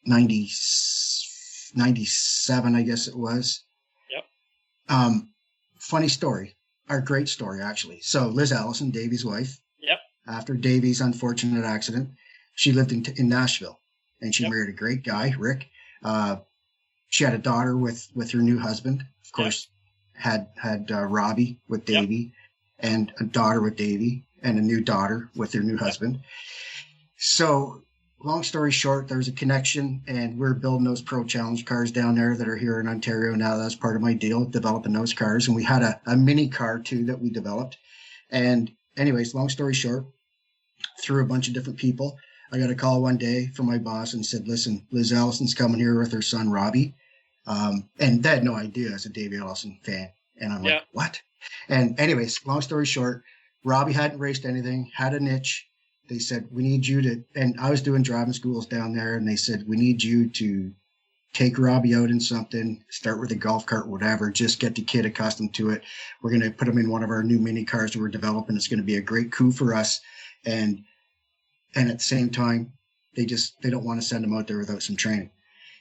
97, I guess it was. Yep. Funny story, or great story, actually. So Liz Allison, Davey's wife. Yep. After Davey's unfortunate accident, she lived in Nashville, and she married a great guy, Rick. She had a daughter with her new husband. Of course, had Robbie with Davey. And a daughter with Davey, and a new daughter with their new husband. So, long story short, there's a connection, and we're building those Pro Challenge cars down there that are here in Ontario now. That's part of my deal, developing those cars. And we had a mini car, too, that we developed. And anyways, long story short, through a bunch of different people, I got a call one day from my boss and said, listen, Liz Allison's coming here with her son, Robbie. And they had no idea I was a Davey Allison fan. And I'm like, what? And anyways, long story short, Robbie hadn't raced anything, had a niche. They said, we need you to, and I was doing driving schools down there, and they said, we need you to take Robbie out in something, start with a golf cart, whatever, just get the kid accustomed to it. We're going to put him in one of our new mini cars that we're developing. It's going to be a great coup for us. And at the same time, they don't want to send him out there without some training.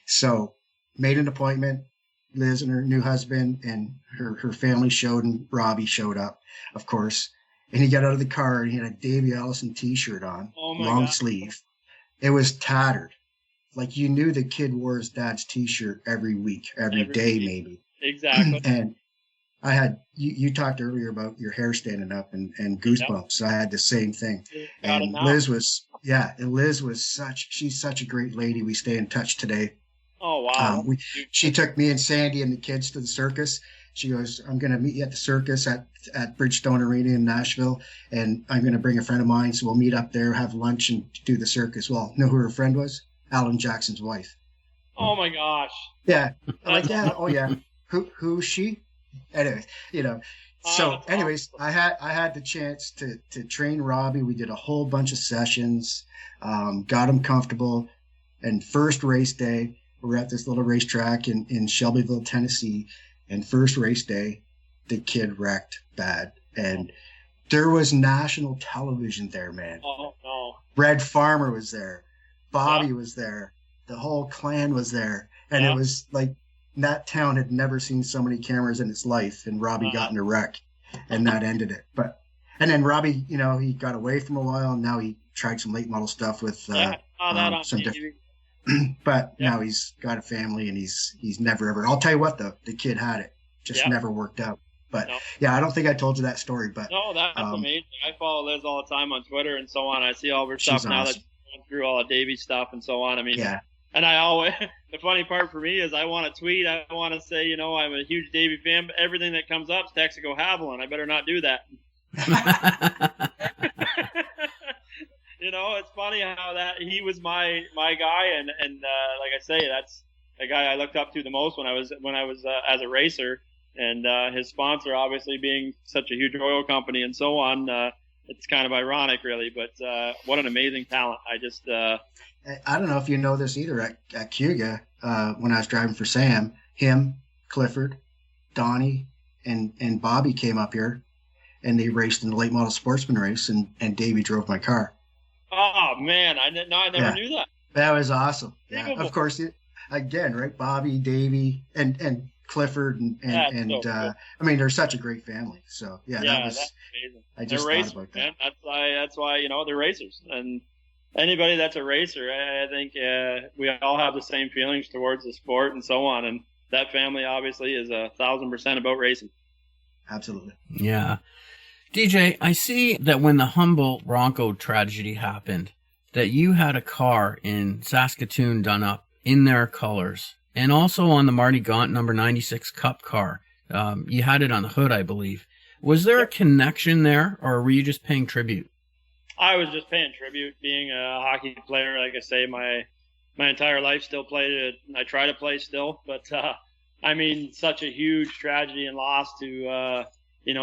So made an appointment. Liz and her new husband and her family showed, and Robbie showed up, of course. And he got out of the car and he had a Davey Allison t-shirt on, long sleeve. It was tattered. Like you knew the kid wore his dad's t-shirt every week, every day maybe. Exactly. And I had, you talked earlier about your hair standing up and goosebumps. So I had the same thing. And Liz was she's such a great lady. We stay in touch today. Oh, wow. She took me and Sandy and the kids to the circus. She goes, I'm going to meet you at the circus at Bridgestone Arena in Nashville, and I'm going to bring a friend of mine, so we'll meet up there, have lunch, and do the circus. Well, know who her friend was? Alan Jackson's wife. Oh, my gosh. Yeah. I'm like, yeah, oh, yeah. Who's she? Anyways, So, anyways, I had the chance to train Robbie. We did a whole bunch of sessions, got him comfortable, and first race day, we're at this little racetrack in Shelbyville, Tennessee, and first race day, the kid wrecked bad. And there was national television there, man. Oh, no. Red Farmer was there. Bobby was there. The whole clan was there. And Yeah. it was like that town had never seen so many cameras in its life, and Robbie got in a wreck, and that ended it. And then Robbie, he got away from a while, and now he tried some late model stuff with Yeah, I saw that on some TV. but Yeah. now he's got a family, and he's never ever. I'll tell you what, though, the kid had it, just Yeah. never worked out. But No. yeah, I don't think I told you that story, but No, that's amazing. I follow Liz all the time on Twitter and so on. I see all of her She's stuff now awesome. that she's going through all the Davey stuff and so on. I mean, yeah, and I always, the funny part for me is I want to tweet, I want to say, I'm a huge Davey fan, but everything that comes up is Texaco Haviland. I better not do that. It's funny how that he was my guy, and like I say, that's the guy I looked up to the most when I was as a racer, and his sponsor obviously being such a huge oil company and so on. It's kind of ironic, really, but what an amazing talent! I just I don't know if you know this either. At Cuga, when I was driving for Sam, him, Clifford, Donnie, and Bobby came up here, and they raced in the late model sportsman race, and Davey drove my car. Oh man, I never knew that. That was awesome. Yeah, Unbelievable. of course. Again, right? Bobby, Davey, and Clifford, and so cool. I mean, they're such a great family. So yeah, that was. That's amazing. I just they're thought racers, about that. man. That's why they're racers, and anybody that's a racer, I think we all have the same feelings towards the sport and so on. And that family obviously is 1,000% about racing. Absolutely. Yeah. DJ, I see that when the Humboldt Bronco tragedy happened, that you had a car in Saskatoon done up in their colors, and also on the Marty Gaunt number 96 Cup car. You had it on the hood, I believe. Was there a connection there, or were you just paying tribute? I was just paying tribute, being a hockey player. Like I say, my entire life still played it. I try to play still, but I mean, such a huge tragedy and loss to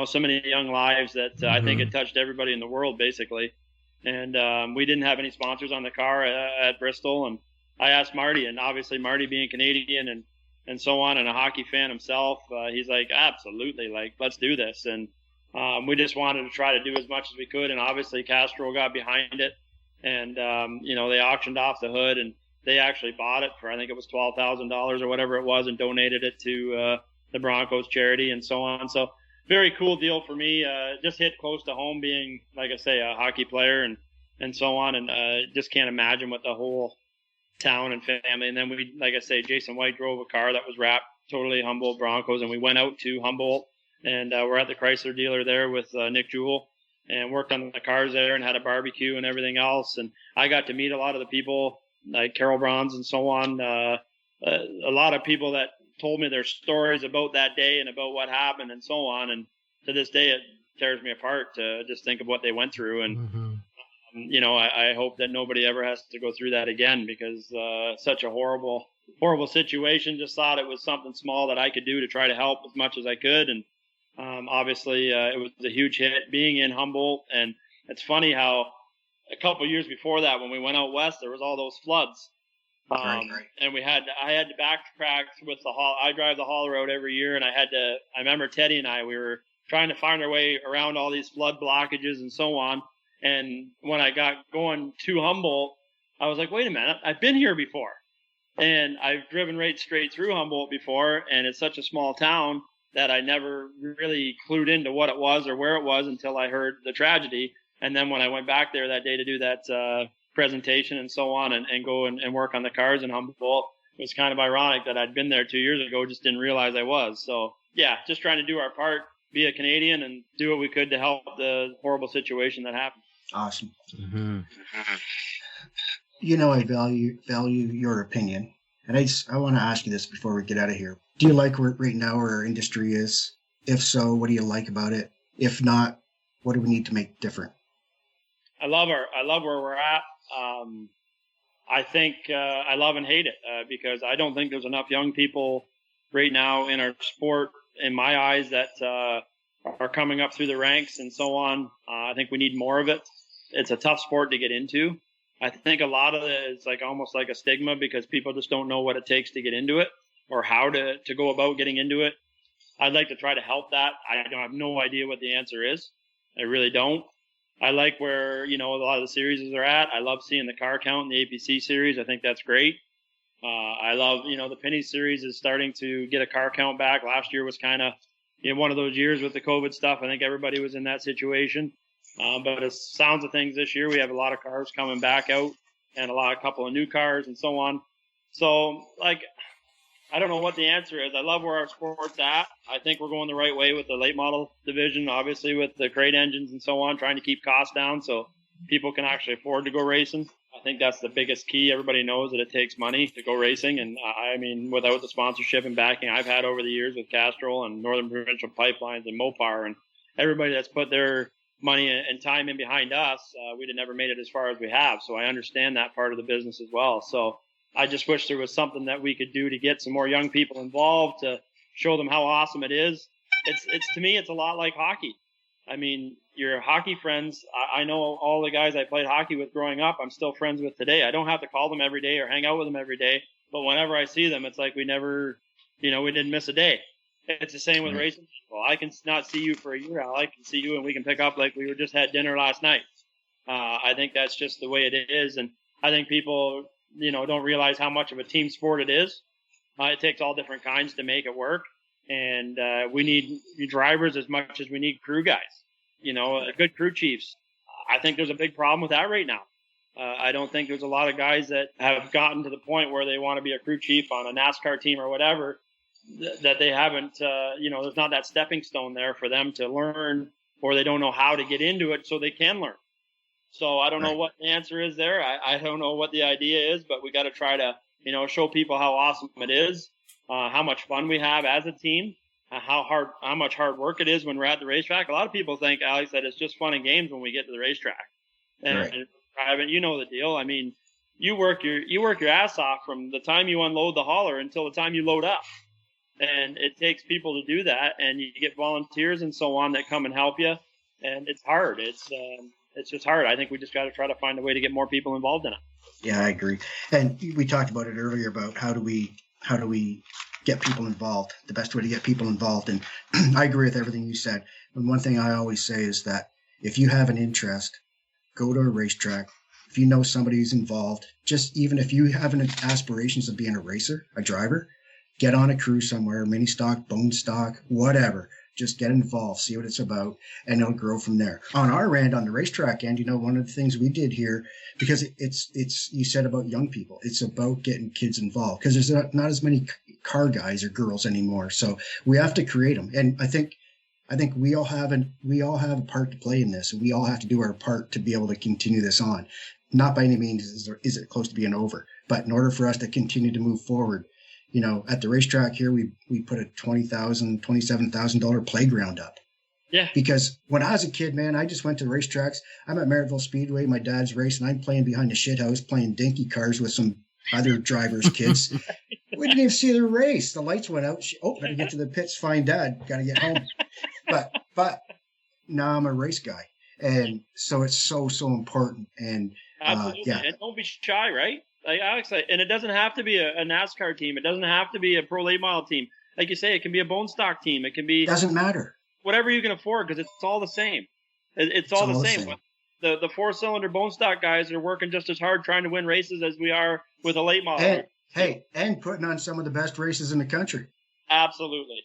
so many young lives that I think it touched everybody in the world basically. And we didn't have any sponsors on the car at Bristol, and I asked Marty, and obviously Marty being Canadian and so on, and a hockey fan himself, he's like, absolutely, like, let's do this. And we just wanted to try to do as much as we could, and obviously Castro got behind it, and they auctioned off the hood, and they actually bought it for, I think it was $12,000 or whatever it was, and donated it to the Broncos charity and so on. So very cool deal for me. Just hit close to home, being, like I say, a hockey player and so on, and just can't imagine what the whole town and family. And then we, like I say, Jason White drove a car that was wrapped totally Humboldt Broncos, and we went out to Humboldt, and we're at the Chrysler dealer there with Nick Jewell, and worked on the cars there and had a barbecue and everything else. And I got to meet a lot of the people, like Carol Bronze and so on. A lot of people that told me their stories about that day and about what happened and so on. And to this day, it tears me apart to just think of what they went through. And, I hope that nobody ever has to go through that again, because such a horrible, horrible situation. Just thought it was something small that I could do to try to help as much as I could. And obviously, it was a huge hit being in Humboldt. And it's funny how a couple of years before that, when we went out west, there was all those floods. Right. And I had to backtrack with I drive the haul road every year, and I remember Teddy and we were trying to find our way around all these flood blockages and so on. And when I got going to Humboldt, I was like, wait a minute, I've been here before. And I've driven right straight through Humboldt before, and it's such a small town that I never really clued into what it was or where it was until I heard the tragedy. And then when I went back there that day to do that presentation and so on, and go and work on the cars in Humboldt, it was kind of ironic that I'd been there 2 years ago, just didn't realize I was. So yeah, just trying to do our part, be a Canadian, and do what we could to help the horrible situation that happened. Awesome. Mm-hmm. I value your opinion, and I want to ask you this before we get out of here. Do you like right now where our industry is? If so, what do you like about it? If not, what do we need to make different? I love where we're at. I think I love and hate it because I don't think there's enough young people right now in our sport, in my eyes, that are coming up through the ranks and so on. I think we need more of it. It's a tough sport to get into. I think a lot of it is like almost like a stigma because people just don't know what it takes to get into it or how to go about getting into it. I'd like to try to help that. I have no idea what the answer is. I really don't. I like where, a lot of the series are at. I love seeing the car count in the APC series. I think that's great. I love, the Penny Series is starting to get a car count back. Last year was kind of one of those years with the COVID stuff. I think everybody was in that situation. But as sounds of things this year, we have a lot of cars coming back out and a couple of new cars and so on. So, I don't know what the answer is. I love where our sport's at. I think we're going the right way with the late model division, obviously with the crate engines and so on, trying to keep costs down so people can actually afford to go racing. I think that's the biggest key. Everybody knows that it takes money to go racing. And I mean, without the sponsorship and backing I've had over the years with Castrol and Northern Provincial Pipelines and Mopar and everybody that's put their money and time in behind us, we'd have never made it as far as we have. So I understand that part of the business as well. So I just wish there was something that we could do to get some more young people involved to show them how awesome it is. It's to me, it's a lot like hockey. I mean, your hockey friends, I know all the guys I played hockey with growing up, I'm still friends with today. I don't have to call them every day or hang out with them every day, but whenever I see them, it's like we never, we didn't miss a day. It's the same with racing people. I can not see you for a year. I can see you and we can pick up like we were just had dinner last night. I think that's just the way it is. And I think people, don't realize how much of a team sport it is. It takes all different kinds to make it work. And we need drivers as much as we need crew guys, good crew chiefs. I think there's a big problem with that right now. I don't think there's a lot of guys that have gotten to the point where they want to be a crew chief on a NASCAR team or whatever, that they haven't, there's not that stepping stone there for them to learn, or they don't know how to get into it so they can learn. So I don't know what the answer is there. I don't know what the idea is, but we got to try to, show people how awesome it is, how much fun we have as a team, how much hard work it is when we're at the racetrack. A lot of people think, Alex, that it's just fun and games when we get to the racetrack. And the deal. I mean, you work your ass off from the time you unload the hauler until the time you load up. And it takes people to do that, and you get volunteers and so on that come and help you. And it's hard. It's just hard. I think we just got to try to find a way to get more people involved in it. Yeah, I agree. And we talked about it earlier about how do we get people involved, the best way to get people involved. And I agree with everything you said. And one thing I always say is that if you have an interest, go to a racetrack. If you know somebody who's involved, just even if you have aspirations of being a racer, a driver, get on a crew somewhere, mini stock, bone stock, whatever. Just get involved, see what it's about, and it'll grow from there. On our end, on the racetrack end, one of the things we did here, because it's you said about young people, it's about getting kids involved, because there's not as many car guys or girls anymore. So we have to create them. And I think we all have a part to play in this, and we all have to do our part to be able to continue this on. Not by any means is it close to being over, but in order for us to continue to move forward, at the racetrack here, we put a $20,000, $27,000 playground up. Yeah. Because when I was a kid, man, I just went to the racetracks. I'm at Merrittville Speedway, my dad's racing. I'm playing behind the shit house, playing dinky cars with some other drivers' kids. We didn't even see the race. The lights went out. Better get to the pits, find dad. Got to get home. But now I'm a race guy. And so it's so important. And absolutely. And don't be shy, right? Like Alex said, and it doesn't have to be a NASCAR team. It doesn't have to be a pro late model team. Like you say, it can be a bone stock team. It can be doesn't matter. Whatever you can afford, because it's all the same. It's all the same. The 4-cylinder bone stock guys are working just as hard trying to win races as we are with a late model. And putting on some of the best races in the country. Absolutely.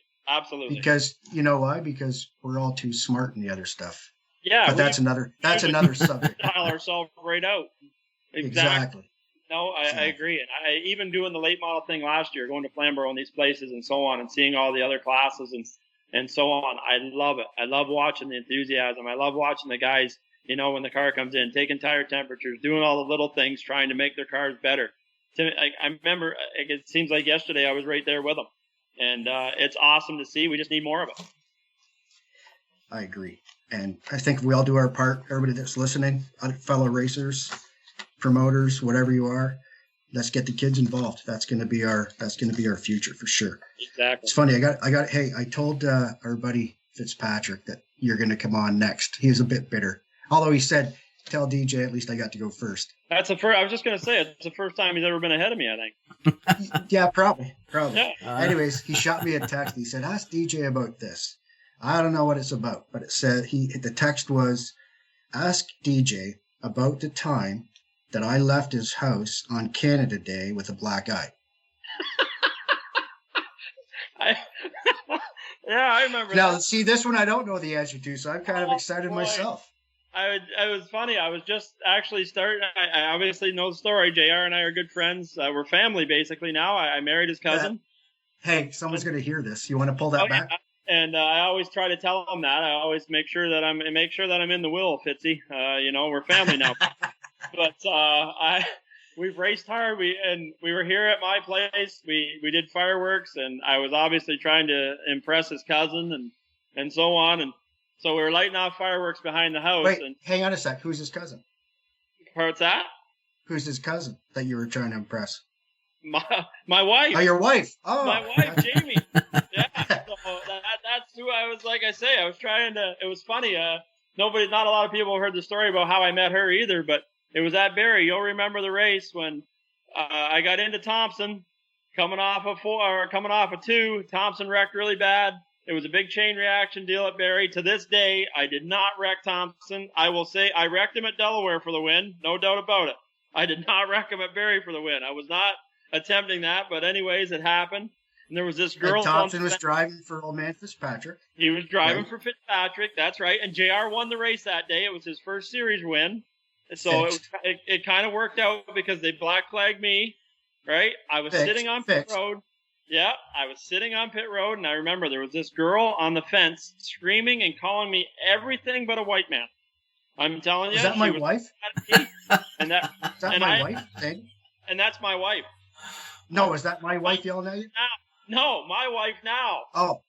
Because you know why? Because we're all too smart in the other stuff. Yeah, but that's another subject. Dial ourselves right out. Exactly. No, I agree. And I even doing the late model thing last year, going to Flamborough and these places and so on, and seeing all the other classes and so on. I love it. I love watching the enthusiasm. I love watching the guys, when the car comes in, taking tire temperatures, doing all the little things, trying to make their cars better. I remember, it seems like yesterday I was right there with them. And it's awesome to see. We just need more of it. I agree. And I think if we all do our part, everybody that's listening, fellow racers, promoters, whatever you are, let's get the kids involved. That's going to be our future for sure. Exactly. It's funny. I told our buddy Fitzpatrick that you're going to come on next. He was a bit bitter, although he said, "Tell DJ at least I got to go first." That's the first. I was just going to say it's the first time he's ever been ahead of me, I think. Yeah, probably. Yeah. Anyways, he shot me a text. He said, "Ask DJ about this." I don't know what it's about, but it said the text was, "Ask DJ about the time that I left his house on Canada Day with a black eye." I, yeah, I remember Now, that. see, this one I don't know the answer to, so I'm kind of excited boy. myself. It was funny. I was just actually starting. I obviously know the story. JR and I are good friends. We're family basically now. I married his cousin. Hey, someone's going to hear this. You want to pull that back? Yeah. And I always try to tell him that. I always make sure that I'm in the will, Fitzy. We're family now. But we've raced hard. We were here at my place. We did fireworks, and I was obviously trying to impress his cousin and so on. And so we were lighting off fireworks behind the house. Wait, and hang on a sec. Who's his cousin? What's that? Who's his cousin that you were trying to impress? My wife. Oh, your wife. Oh, my wife, Jamie. Yeah. So that's who I was. Like I say, I was trying to. It was funny. Not a lot of people heard the story about how I met her either. But it was at Barrie. You'll remember the race when I got into Thompson, coming off a 2. Thompson wrecked really bad. It was a big chain reaction deal at Barrie. To this day, I did not wreck Thompson. I will say I wrecked him at Delaware for the win. No doubt about it. I did not wreck him at Barrie for the win. I was not attempting that, but anyways, it happened. And there was this girl. And Thompson was driving for old man Fitzpatrick. He was driving for Fitzpatrick. That's right. And JR won the race that day. It was his first series win. So it kind of worked out because they black flagged me, right? I was sitting on pit road. Yeah, I was sitting on pit road, and I remember there was this girl on the fence screaming and calling me everything but a white man. I'm telling you. Is that my wife? And that, is that my wife? Thing? And that's my wife. No, is that my wife yelling at you? No, my wife now. Oh.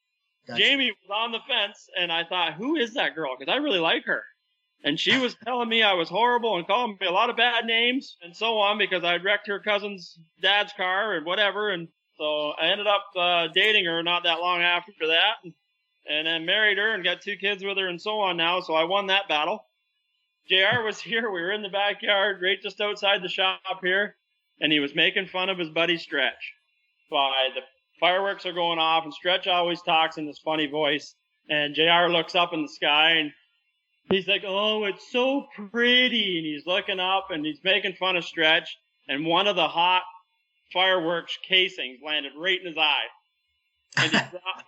Gotcha. Jamie was on the fence, and I thought, who is that girl? Because I really like her. And she was telling me I was horrible and calling me a lot of bad names and so on because I'd wrecked her cousin's dad's car and whatever. And so I ended up dating her not that long after that, and then married her and got 2 kids with her and so on now. So I won that battle. JR was here. We were in the backyard right just outside the shop here, and he was making fun of his buddy Stretch. The fireworks are going off, and Stretch always talks in this funny voice. And JR looks up in the sky, and he's like, oh, it's so pretty. And he's looking up, and he's making fun of Stretch. And one of the hot fireworks casings landed right in his eye. And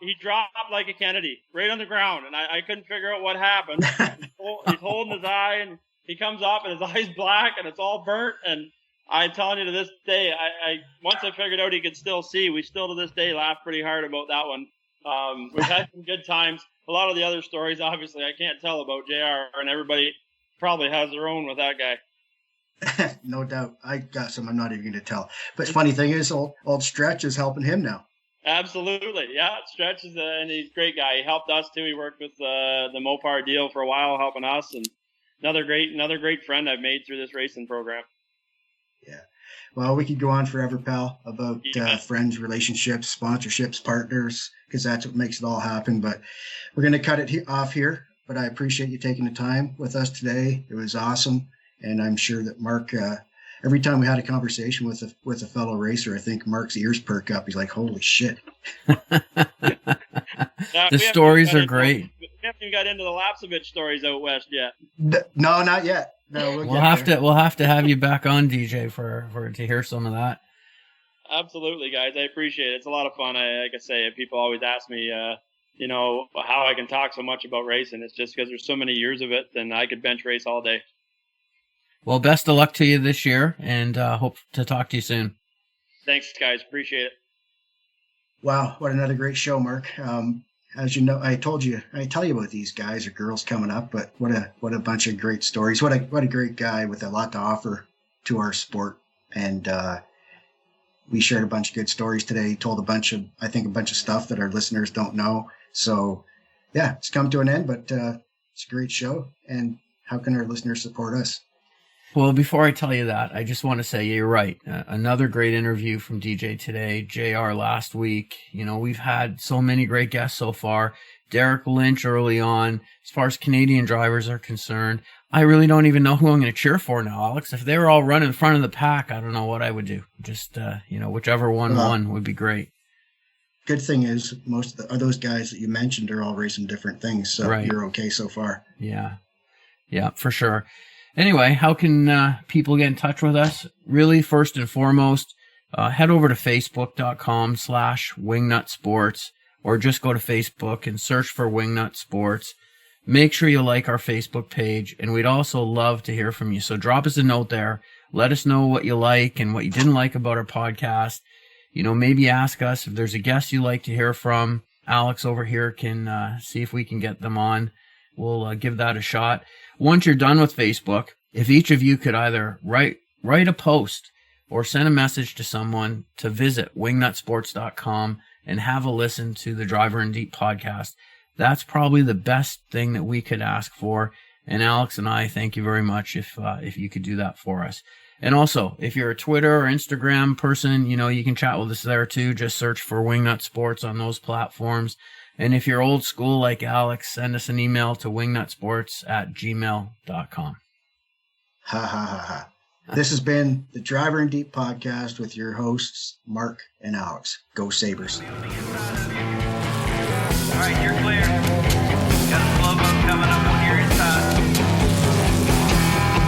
he dropped like a Kennedy, right on the ground. And I couldn't figure out what happened. He's holding his eye, and he comes up, and his eye's black, and it's all burnt. And I'm telling you, to this day, once I figured out he could still see, we still to this day laugh pretty hard about that one. We've had some good times. A lot of the other stories, obviously, I can't tell about JR, and everybody probably has their own with that guy. No doubt. I got some I'm not even going to tell. But the funny thing is, old Stretch is helping him now. Absolutely. Yeah, Stretch is and he's a great guy. He helped us, too. He worked with the Mopar deal for a while, helping us. And another great friend I've made through this racing program. Yeah. Well, we could go on forever, pal, about friends, relationships, sponsorships, partners, because that's what makes it all happen. But we're going to cut it off here. But I appreciate you taking the time with us today. It was awesome. And I'm sure that Mark, every time we had a conversation with a fellow racer, I think Mark's ears perk up. He's like, holy shit. The stories are great. We haven't even got into the Lapsovich stories out west yet. No, not yet. No, we'll have to have you back on, DJ, for to hear some of that. Absolutely, guys. I appreciate it. It's a lot of fun. Like I say, people always ask me, how I can talk so much about racing. It's just because there's so many years of it, and I could bench race all day. Well, best of luck to you this year, and hope to talk to you soon. Thanks, guys. Appreciate it. Wow, what another great show, Mark. As you know, I tell you about these guys or girls coming up, but what a bunch of great stories. What a great guy with a lot to offer to our sport. And we shared a bunch of good stories today. He told a bunch of stuff that our listeners don't know. So yeah, it's come to an end, but it's a great show. And how can our listeners support us? Well, before I tell you that, I just want to say you're right. Another great interview from DJ today, JR last week. We've had so many great guests so far. Derek Lynch early on. As far as Canadian drivers are concerned, I really don't even know who I'm going to cheer for now, Alex. If they were all running in front of the pack, I don't know what I would do. Just, whichever one won would be great. Good thing is most of those guys that you mentioned are all racing different things, so right. You're okay so far. Yeah, for sure. Anyway, how can people get in touch with us? Really, first and foremost, head over to facebook.com/wingnutsports. or just go to Facebook and search for Wingnut Sports. Make sure you like our Facebook page, and we'd also love to hear from you. So drop us a note there. Let us know what you like and what you didn't like about our podcast. You know, maybe ask us if there's a guest you'd like to hear from. Alex over here can see if we can get them on. We'll give that a shot. Once you're done with Facebook, if each of you could either write a post or send a message to someone to visit wingnutsports.com and have a listen to the Driver in Deep podcast, that's probably the best thing that we could ask for. And Alex and I thank you very much if you could do that for us. And also, if you're a Twitter or Instagram person, you know, you can chat with us there too. Just search for Wingnut Sports on those platforms. And if you're old school like Alex, send us an email to wingnutsports@gmail.com. Ha ha ha ha. This has been the Driver in Deep podcast with your hosts, Mark and Alex. Go Sabres. All right, you're clear. Got a slow boat coming up on your inside.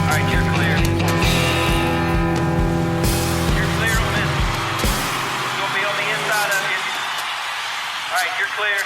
All right, you're clear. You're clear on this. It's going to be on the inside of you. All right, you're clear.